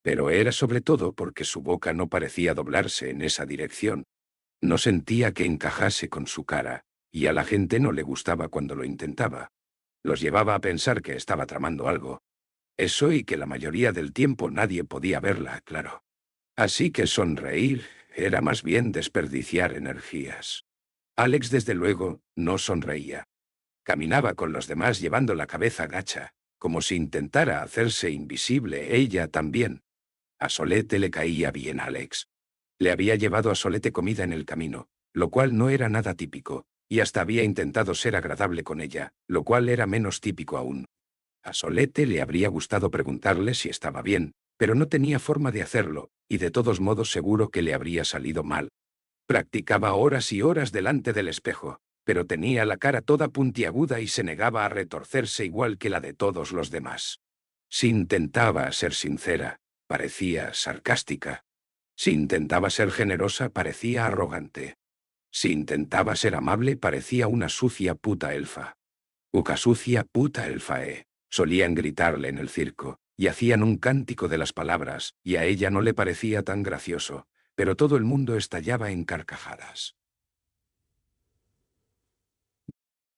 Pero era sobre todo porque su boca no parecía doblarse en esa dirección. No sentía que encajase con su cara, y a la gente no le gustaba cuando lo intentaba. Los llevaba a pensar que estaba tramando algo. Eso y que la mayoría del tiempo nadie podía verla, claro. Así que sonreír era más bien desperdiciar energías. Alex, desde luego, no sonreía. Caminaba con los demás llevando la cabeza gacha, como si intentara hacerse invisible ella también. A Solete le caía bien Alex. Le había llevado a Solete comida en el camino, lo cual no era nada típico, y hasta había intentado ser agradable con ella, lo cual era menos típico aún. A Solete le habría gustado preguntarle si estaba bien, pero no tenía forma de hacerlo, y de todos modos seguro que le habría salido mal. Practicaba horas y horas delante del espejo, pero tenía la cara toda puntiaguda y se negaba a retorcerse igual que la de todos los demás. Si intentaba ser sincera, parecía sarcástica. Si intentaba ser generosa, parecía arrogante. Si intentaba ser amable, parecía una sucia puta elfa. Uca sucia puta elfa, solían gritarle en el circo, y hacían un cántico de las palabras, y a ella no le parecía tan gracioso, pero todo el mundo estallaba en carcajadas.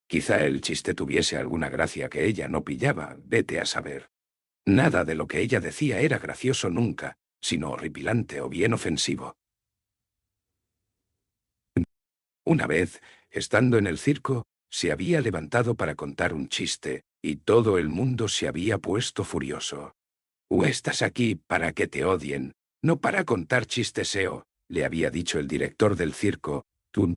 Quizá el chiste tuviese alguna gracia que ella no pillaba, vete a saber. Nada de lo que ella decía era gracioso nunca, sino horripilante o bien ofensivo. Una vez, estando en el circo, se había levantado para contar un chiste, y todo el mundo se había puesto furioso. «¿O estás aquí para que te odien, no para contar chisteseo?», le había dicho el director del circo, Tun.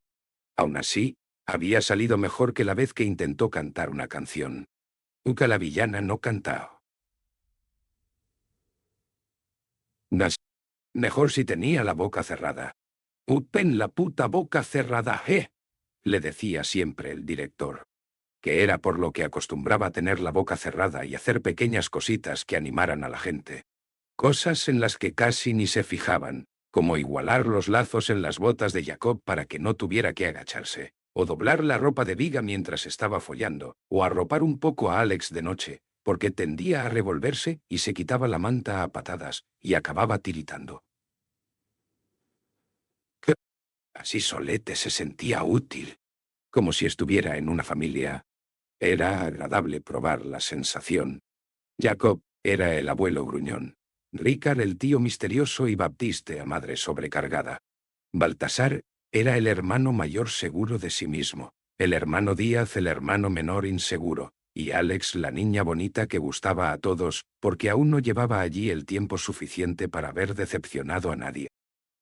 Aún así, había salido mejor que la vez que intentó cantar una canción. Uka la villana no cantao. Mejor si tenía la boca cerrada. «Ten la puta boca cerrada, le decía siempre el director. Que era por lo que acostumbraba a tener la boca cerrada y hacer pequeñas cositas que animaran a la gente. Cosas en las que casi ni se fijaban, como igualar los lazos en las botas de Jacob para que no tuviera que agacharse, o doblar la ropa de Viga mientras estaba follando, o arropar un poco a Alex de noche, porque tendía a revolverse y se quitaba la manta a patadas, y acababa tiritando. Así Solete se sentía útil, como si estuviera en una familia. Era agradable probar la sensación. Jacob era el abuelo gruñón. Ricard el tío misterioso y Baptiste a madre sobrecargada. Baltasar era el hermano mayor seguro de sí mismo, el hermano Díaz el hermano menor inseguro, y Alex la niña bonita que gustaba a todos, porque aún no llevaba allí el tiempo suficiente para haber decepcionado a nadie.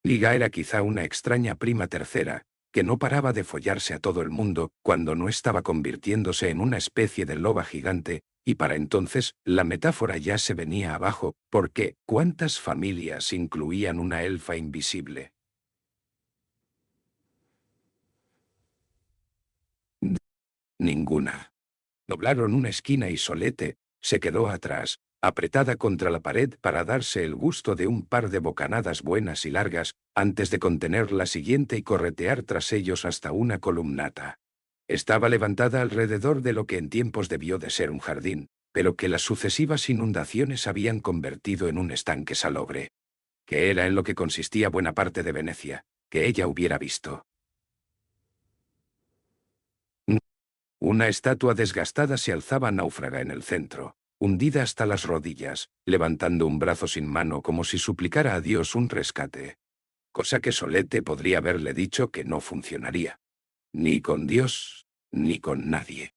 Liga era quizá una extraña prima tercera, que no paraba de follarse a todo el mundo cuando no estaba convirtiéndose en una especie de loba gigante, y para entonces la metáfora ya se venía abajo, porque ¿cuántas familias incluían una elfa invisible? Ninguna. Doblaron una esquina y Solete se quedó atrás, apretada contra la pared para darse el gusto de un par de bocanadas buenas y largas, antes de contener la siguiente y corretear tras ellos hasta una columnata. Estaba levantada alrededor de lo que en tiempos debió de ser un jardín, pero que las sucesivas inundaciones habían convertido en un estanque salobre, que era en lo que consistía buena parte de Venecia, que ella hubiera visto. Una estatua desgastada se alzaba náufraga en el centro, hundida hasta las rodillas, levantando un brazo sin mano como si suplicara a Dios un rescate. Cosa que Solete podría haberle dicho que no funcionaría. Ni con Dios, ni con nadie.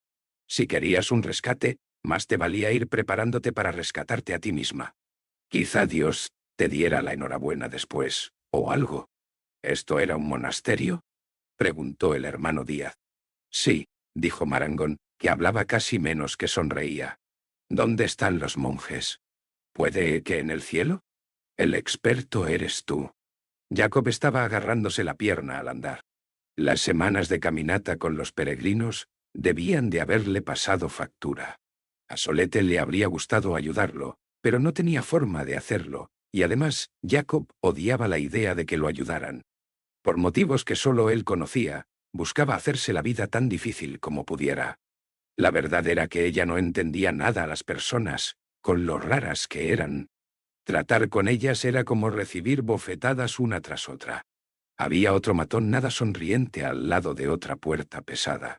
Si querías un rescate, más te valía ir preparándote para rescatarte a ti misma. Quizá Dios te diera la enhorabuena después, o algo. ¿Esto era un monasterio?, preguntó el hermano Díaz. Sí, dijo Marangón, que hablaba casi menos que sonreía. ¿Dónde están los monjes? ¿Puede que en el cielo? El experto eres tú. Jacob estaba agarrándose la pierna al andar. Las semanas de caminata con los peregrinos debían de haberle pasado factura. A Solete le habría gustado ayudarlo, pero no tenía forma de hacerlo, y además Jacob odiaba la idea de que lo ayudaran. Por motivos que solo él conocía, buscaba hacerse la vida tan difícil como pudiera. La verdad era que ella no entendía nada a las personas, con lo raras que eran. Tratar con ellas era como recibir bofetadas una tras otra. Había otro matón nada sonriente al lado de otra puerta pesada.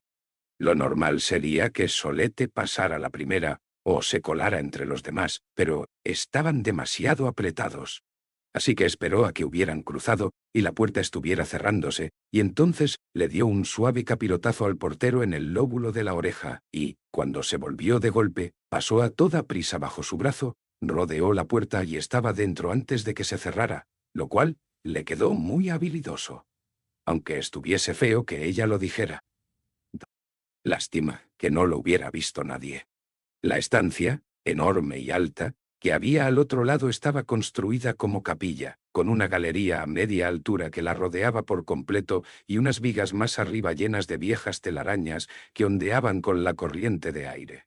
Lo normal sería que Solete pasara la primera, o se colara entre los demás, pero estaban demasiado apretados. Así que esperó a que hubieran cruzado y la puerta estuviera cerrándose, y entonces le dio un suave capirotazo al portero en el lóbulo de la oreja, y, cuando se volvió de golpe, pasó a toda prisa bajo su brazo, rodeó la puerta y estaba dentro antes de que se cerrara, lo cual le quedó muy habilidoso. Aunque estuviese feo que ella lo dijera. Lástima que no lo hubiera visto nadie. La estancia, enorme y alta, que había al otro lado estaba construida como capilla, con una galería a media altura que la rodeaba por completo y unas vigas más arriba llenas de viejas telarañas que ondeaban con la corriente de aire.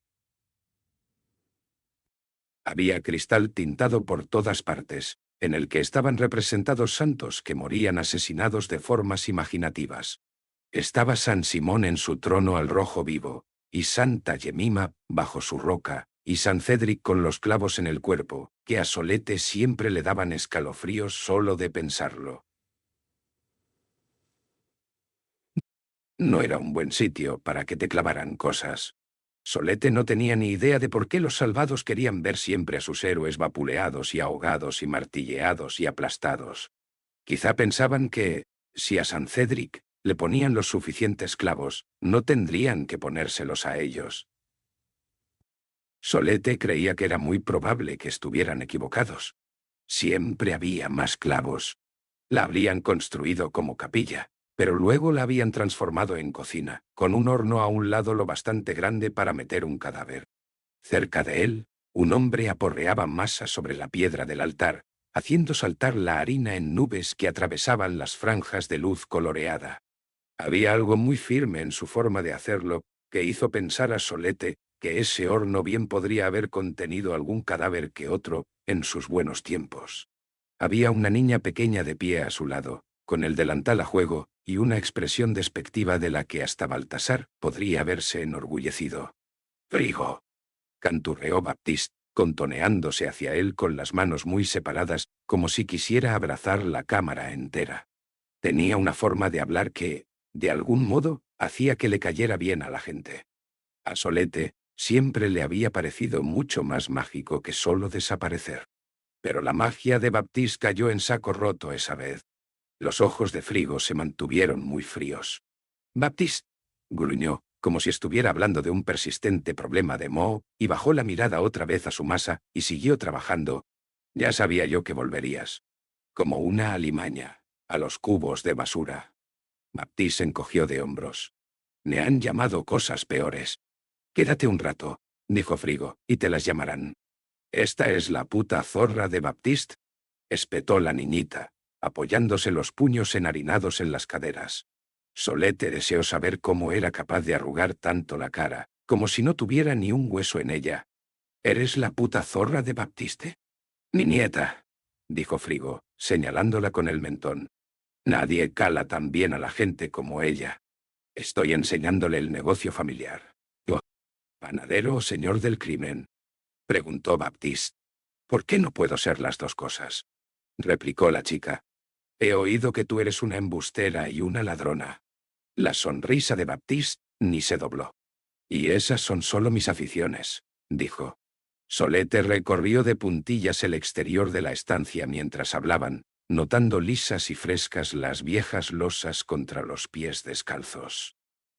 Había cristal tintado por todas partes, en el que estaban representados santos que morían asesinados de formas imaginativas. Estaba San Simón en su trono al rojo vivo, y Santa Yemima bajo su roca, y San Cédric con los clavos en el cuerpo, que a Solete siempre le daban escalofríos solo de pensarlo. No era un buen sitio para que te clavaran cosas. Solete no tenía ni idea de por qué los salvados querían ver siempre a sus héroes vapuleados y ahogados y martilleados y aplastados. Quizá pensaban que, si a San Cédric le ponían los suficientes clavos, no tendrían que ponérselos a ellos. Solete creía que era muy probable que estuvieran equivocados. Siempre había más clavos. La habrían construido como capilla, pero luego la habían transformado en cocina, con un horno a un lado lo bastante grande para meter un cadáver. Cerca de él, un hombre aporreaba masa sobre la piedra del altar, haciendo saltar la harina en nubes que atravesaban las franjas de luz coloreada. Había algo muy firme en su forma de hacerlo que hizo pensar a Solete que ese horno bien podría haber contenido algún cadáver que otro en sus buenos tiempos. Había una niña pequeña de pie a su lado, con el delantal a juego y una expresión despectiva de la que hasta Baltasar podría haberse enorgullecido. «Frigo», canturreó Baptiste, contoneándose hacia él con las manos muy separadas, como si quisiera abrazar la cámara entera. Tenía una forma de hablar que, de algún modo, hacía que le cayera bien a la gente. A Solete siempre le había parecido mucho más mágico que solo desaparecer. Pero la magia de Baptiste cayó en saco roto esa vez. Los ojos de Frigo se mantuvieron muy fríos. «Baptiste», gruñó, como si estuviera hablando de un persistente problema de moho, y bajó la mirada otra vez a su masa y siguió trabajando. «Ya sabía yo que volverías. Como una alimaña, a los cubos de basura». Baptiste se encogió de hombros. «Me han llamado cosas peores». «Quédate un rato», dijo Frigo, «y te las llamarán». «¿Esta es la puta zorra de Baptiste?», espetó la niñita, apoyándose los puños enharinados en las caderas. Solete deseó saber cómo era capaz de arrugar tanto la cara, como si no tuviera ni un hueso en ella. «¿Eres la puta zorra de Baptiste?» «Mi nieta», dijo Frigo, señalándola con el mentón. «Nadie cala tan bien a la gente como ella. Estoy enseñándole el negocio familiar». «Oh, ¿panadero o señor del crimen?», preguntó Baptiste. «¿Por qué no puedo ser las dos cosas?», replicó la chica. «He oído que tú eres una embustera y una ladrona». La sonrisa de Baptiste ni se dobló. «Y esas son solo mis aficiones», dijo. Solete recorrió de puntillas el exterior de la estancia mientras hablaban, notando lisas y frescas las viejas losas contra los pies descalzos.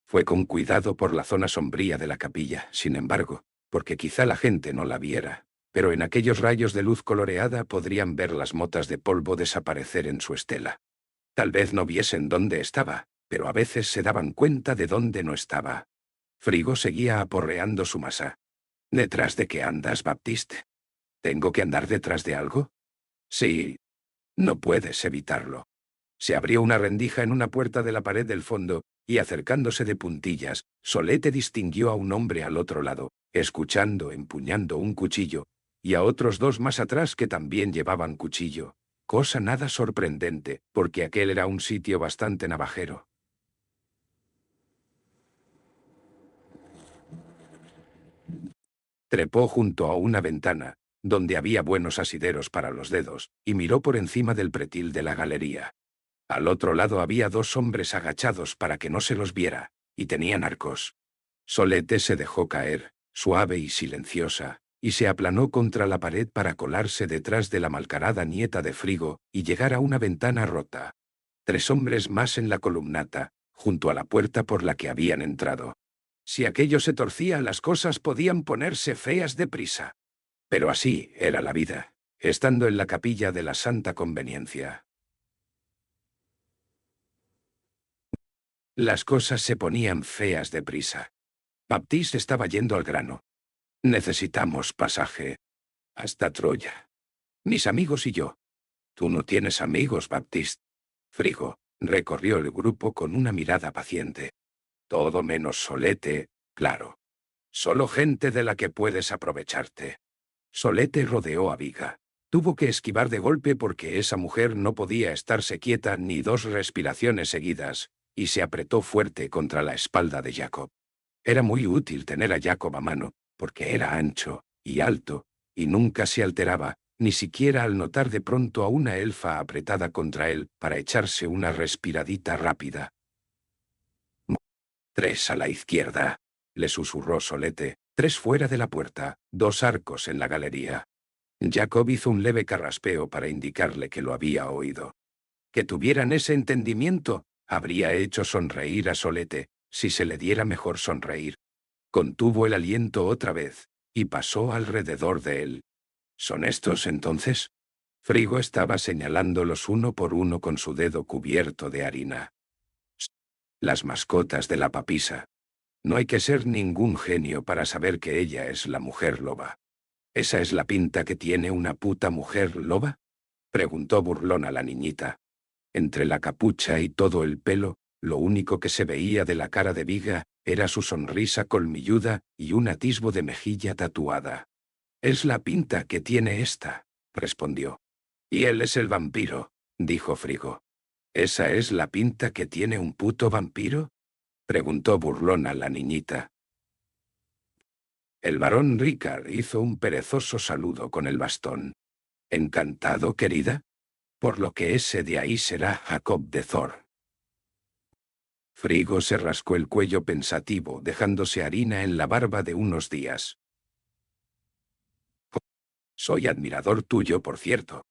Fue con cuidado por la zona sombría de la capilla, sin embargo, porque quizá la gente no la viera, pero en aquellos rayos de luz coloreada podrían ver las motas de polvo desaparecer en su estela. Tal vez no viesen dónde estaba, pero a veces se daban cuenta de dónde no estaba. Frigo seguía aporreando su masa. «¿Detrás de qué andas, Baptiste? ¿Tengo que andar detrás de algo?» «Sí. No puedes evitarlo». Se abrió una rendija en una puerta de la pared del fondo, y acercándose de puntillas, Solete distinguió a un hombre al otro lado, escuchando empuñando un cuchillo, y a otros dos más atrás que también llevaban cuchillo. Cosa nada sorprendente, porque aquel era un sitio bastante navajero. Trepó junto a una ventana, donde había buenos asideros para los dedos, y miró por encima del pretil de la galería. Al otro lado había dos hombres agachados para que no se los viera, y tenían arcos. Solete se dejó caer, suave y silenciosa, y se aplanó contra la pared para colarse detrás de la malcarada nieta de Frigo y llegar a una ventana rota. Tres hombres más en la columnata, junto a la puerta por la que habían entrado. Si aquello se torcía, las cosas podían ponerse feas deprisa. Pero así era la vida, estando en la capilla de la Santa Conveniencia. Las cosas se ponían feas deprisa. Baptiste estaba yendo al grano. «Necesitamos pasaje». Hasta Troya. Mis amigos y yo. Tú no tienes amigos, Baptiste. Frigo recorrió el grupo con una mirada paciente. Todo menos Solete, claro. Solo gente de la que puedes aprovecharte. Solete rodeó a Viga. Tuvo que esquivar de golpe porque esa mujer no podía estarse quieta ni 2 respiraciones seguidas, y se apretó fuerte contra la espalda de Jacob. Era muy útil tener a Jacob a mano, porque era ancho y alto, y nunca se alteraba, ni siquiera al notar de pronto a una elfa apretada contra él para echarse una respiradita rápida. 3 a la izquierda, le susurró Solete, 3 fuera de la puerta, 2 arcos en la galería. Jacob hizo un leve carraspeo para indicarle que lo había oído. Que tuvieran ese entendimiento habría hecho sonreír a Solete, si se le diera mejor sonreír. Contuvo el aliento otra vez, y pasó alrededor de él. ¿Son estos entonces? Frigo estaba señalándolos uno por uno con su dedo cubierto de harina. Las mascotas de la papisa. No hay que ser ningún genio para saber que ella es la mujer loba. ¿Esa es la pinta que tiene una puta mujer loba? Preguntó burlona la niñita. Entre la capucha y todo el pelo, lo único que se veía de la cara de Viga era su sonrisa colmilluda y un atisbo de mejilla tatuada. «Es la pinta que tiene esta», respondió. «Y él es el vampiro», dijo Frigo. «¿Esa es la pinta que tiene un puto vampiro?», preguntó burlona la niñita. El barón Ricard hizo un perezoso saludo con el bastón. «¿Encantado, querida? Por lo que ese de ahí será Jacob de Thor». Frigo se rascó el cuello pensativo, dejándose harina en la barba de unos días. «Soy admirador tuyo, por cierto».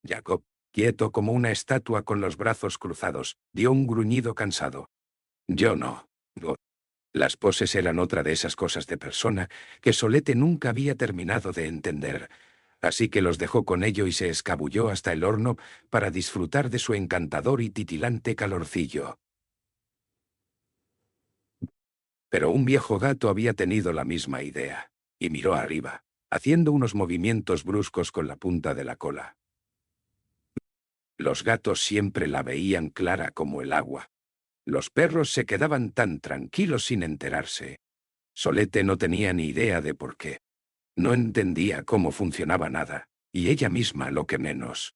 Jacob, quieto como una estatua con los brazos cruzados, dio un gruñido cansado. «Yo no. No». Las poses eran otra de esas cosas de persona que Solete nunca había terminado de entender, así que los dejó con ello y se escabulló hasta el horno para disfrutar de su encantador y titilante calorcillo. Pero un viejo gato había tenido la misma idea, y miró arriba, haciendo unos movimientos bruscos con la punta de la cola. Los gatos siempre la veían clara como el agua. Los perros se quedaban tan tranquilos sin enterarse. Solete no tenía ni idea de por qué. No entendía cómo funcionaba nada, y ella misma lo que menos.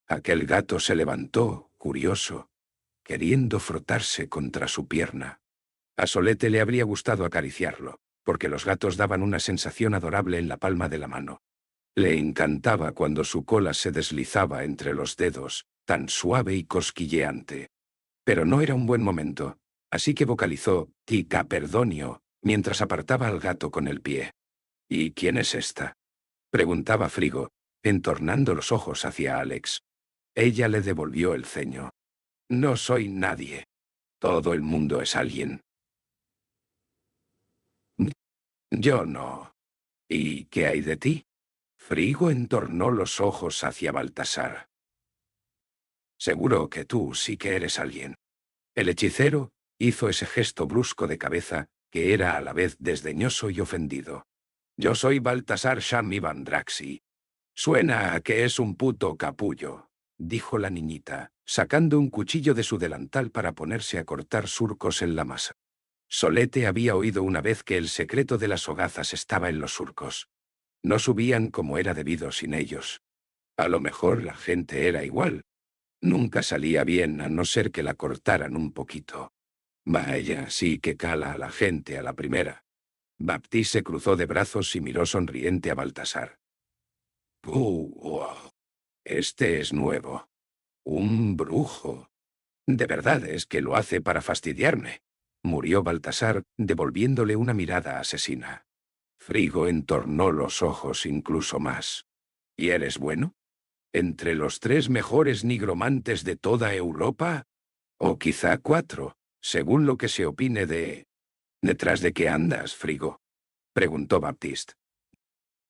Aquel gato se levantó, curioso, queriendo frotarse contra su pierna. A Solete le habría gustado acariciarlo, porque los gatos daban una sensación adorable en la palma de la mano. Le encantaba cuando su cola se deslizaba entre los dedos, tan suave y cosquilleante. Pero no era un buen momento, así que vocalizó «Tica perdonio», mientras apartaba al gato con el pie. «¿Y quién es esta?», preguntaba Frigo, entornando los ojos hacia Alex. Ella le devolvió el ceño. «No soy nadie. Todo el mundo es alguien». «Yo no. ¿Y qué hay de ti?». Frigo entornó los ojos hacia Baltasar. «Seguro que tú sí que eres alguien». El hechicero hizo ese gesto brusco de cabeza, que era a la vez desdeñoso y ofendido. «Yo soy Baltasar Shami Vandraxi. Suena a que es un puto capullo», dijo la niñita, sacando un cuchillo de su delantal para ponerse a cortar surcos en la masa. Solete había oído una vez que el secreto de las hogazas estaba en los surcos. No subían como era debido sin ellos. A lo mejor la gente era igual. Nunca salía bien a no ser que la cortaran un poquito. Vaya, sí que cala a la gente a la primera. Baptiste se cruzó de brazos y miró sonriente a Baltasar. Wow. Este es nuevo. Un brujo. De verdad es que lo hace para fastidiarme. Murió Baltasar, devolviéndole una mirada asesina. Frigo entornó los ojos incluso más. ¿Y eres bueno? ¿Entre los 3 mejores nigromantes de toda Europa? O quizá 4, según lo que se opine de... ¿Detrás de qué andas, Frigo?, preguntó Baptiste.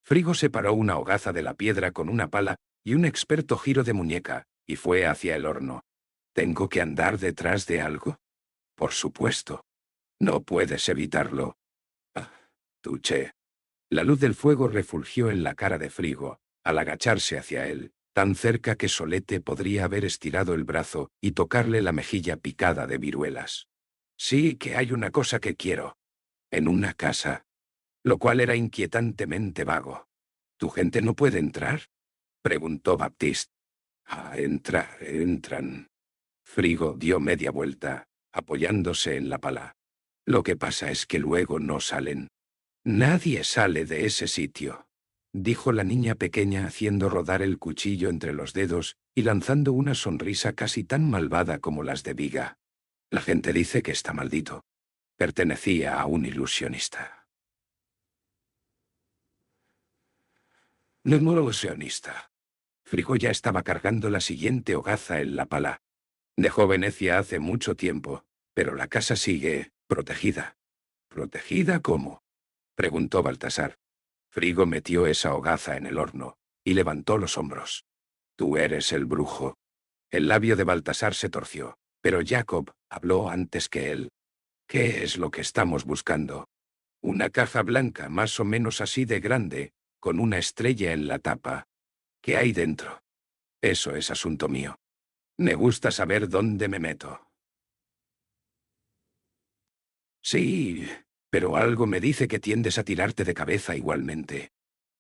Frigo separó una hogaza de la piedra con una pala y un experto giro de muñeca, y fue hacia el horno. ¿Tengo que andar detrás de algo? Por supuesto. No puedes evitarlo. Ah, Tuché. La luz del fuego refulgió en la cara de Frigo, al agacharse hacia él, tan cerca que Solete podría haber estirado el brazo y tocarle la mejilla picada de viruelas. Sí que hay una cosa que quiero. En una casa. Lo cual era inquietantemente vago. ¿Tu gente no puede entrar? Preguntó Baptiste. Entrar, entran. Frigo dio media vuelta, apoyándose en la pala. Lo que pasa es que luego no salen. Nadie sale de ese sitio, dijo la niña pequeña haciendo rodar el cuchillo entre los dedos y lanzando una sonrisa casi tan malvada como las de Viga. La gente dice que está maldito. Pertenecía a un ilusionista. No ilusionista. Frigo ya estaba cargando la siguiente hogaza en la pala. Dejó Venecia hace mucho tiempo, pero la casa sigue protegida. ¿Protegida cómo? Preguntó Baltasar. Frigo metió esa hogaza en el horno y levantó los hombros. Tú eres el brujo. El labio de Baltasar se torció, pero Jacob habló antes que él. ¿Qué es lo que estamos buscando? Una caja blanca más o menos así de grande, con una estrella en la tapa. ¿Qué hay dentro? Eso es asunto mío. Me gusta saber dónde me meto. Sí, pero algo me dice que tiendes a tirarte de cabeza igualmente.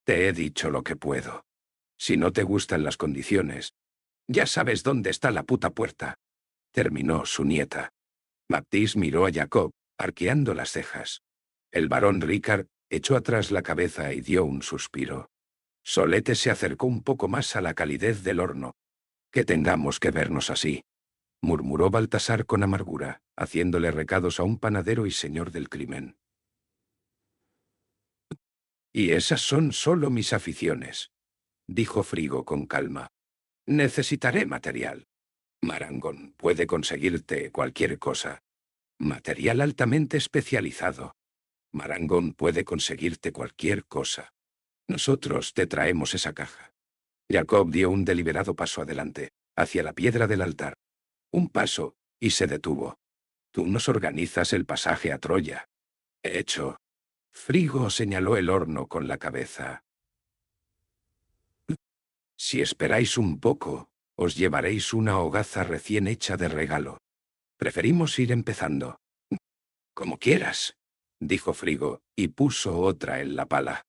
Te he dicho lo que puedo. Si no te gustan las condiciones, ya sabes dónde está la puta puerta. Terminó su nieta. Baptiste miró a Jacob, arqueando las cejas. El barón Ricard echó atrás la cabeza y dio un suspiro. Solete se acercó un poco más a la calidez del horno. Que tengamos que vernos así, murmuró Baltasar con amargura, haciéndole recados a un panadero y señor del crimen. Y esas son solo mis aficiones, dijo Frigo con calma. Necesitaré material. Marangón puede conseguirte cualquier cosa. Material altamente especializado. Marangón puede conseguirte cualquier cosa. Nosotros te traemos esa caja. Jacob dio un deliberado paso adelante, hacia la piedra del altar. Un paso, y se detuvo. Tú nos organizas el pasaje a Troya. Hecho. Frigo señaló el horno con la cabeza. Si esperáis un poco, os llevaréis una hogaza recién hecha de regalo. Preferimos ir empezando. Como quieras, dijo Frigo, y puso otra en la pala.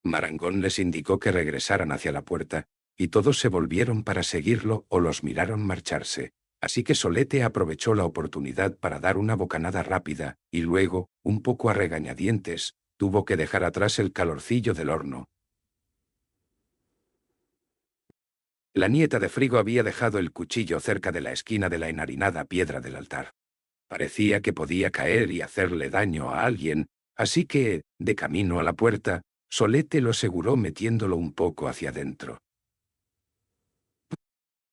Marangón les indicó que regresaran hacia la puerta, y todos se volvieron para seguirlo o los miraron marcharse. Así que Solete aprovechó la oportunidad para dar una bocanada rápida, y luego, un poco a regañadientes, tuvo que dejar atrás el calorcillo del horno. La nieta de Frigo había dejado el cuchillo cerca de la esquina de la enharinada piedra del altar. Parecía que podía caer y hacerle daño a alguien, así que, de camino a la puerta, Solete lo aseguró metiéndolo un poco hacia adentro.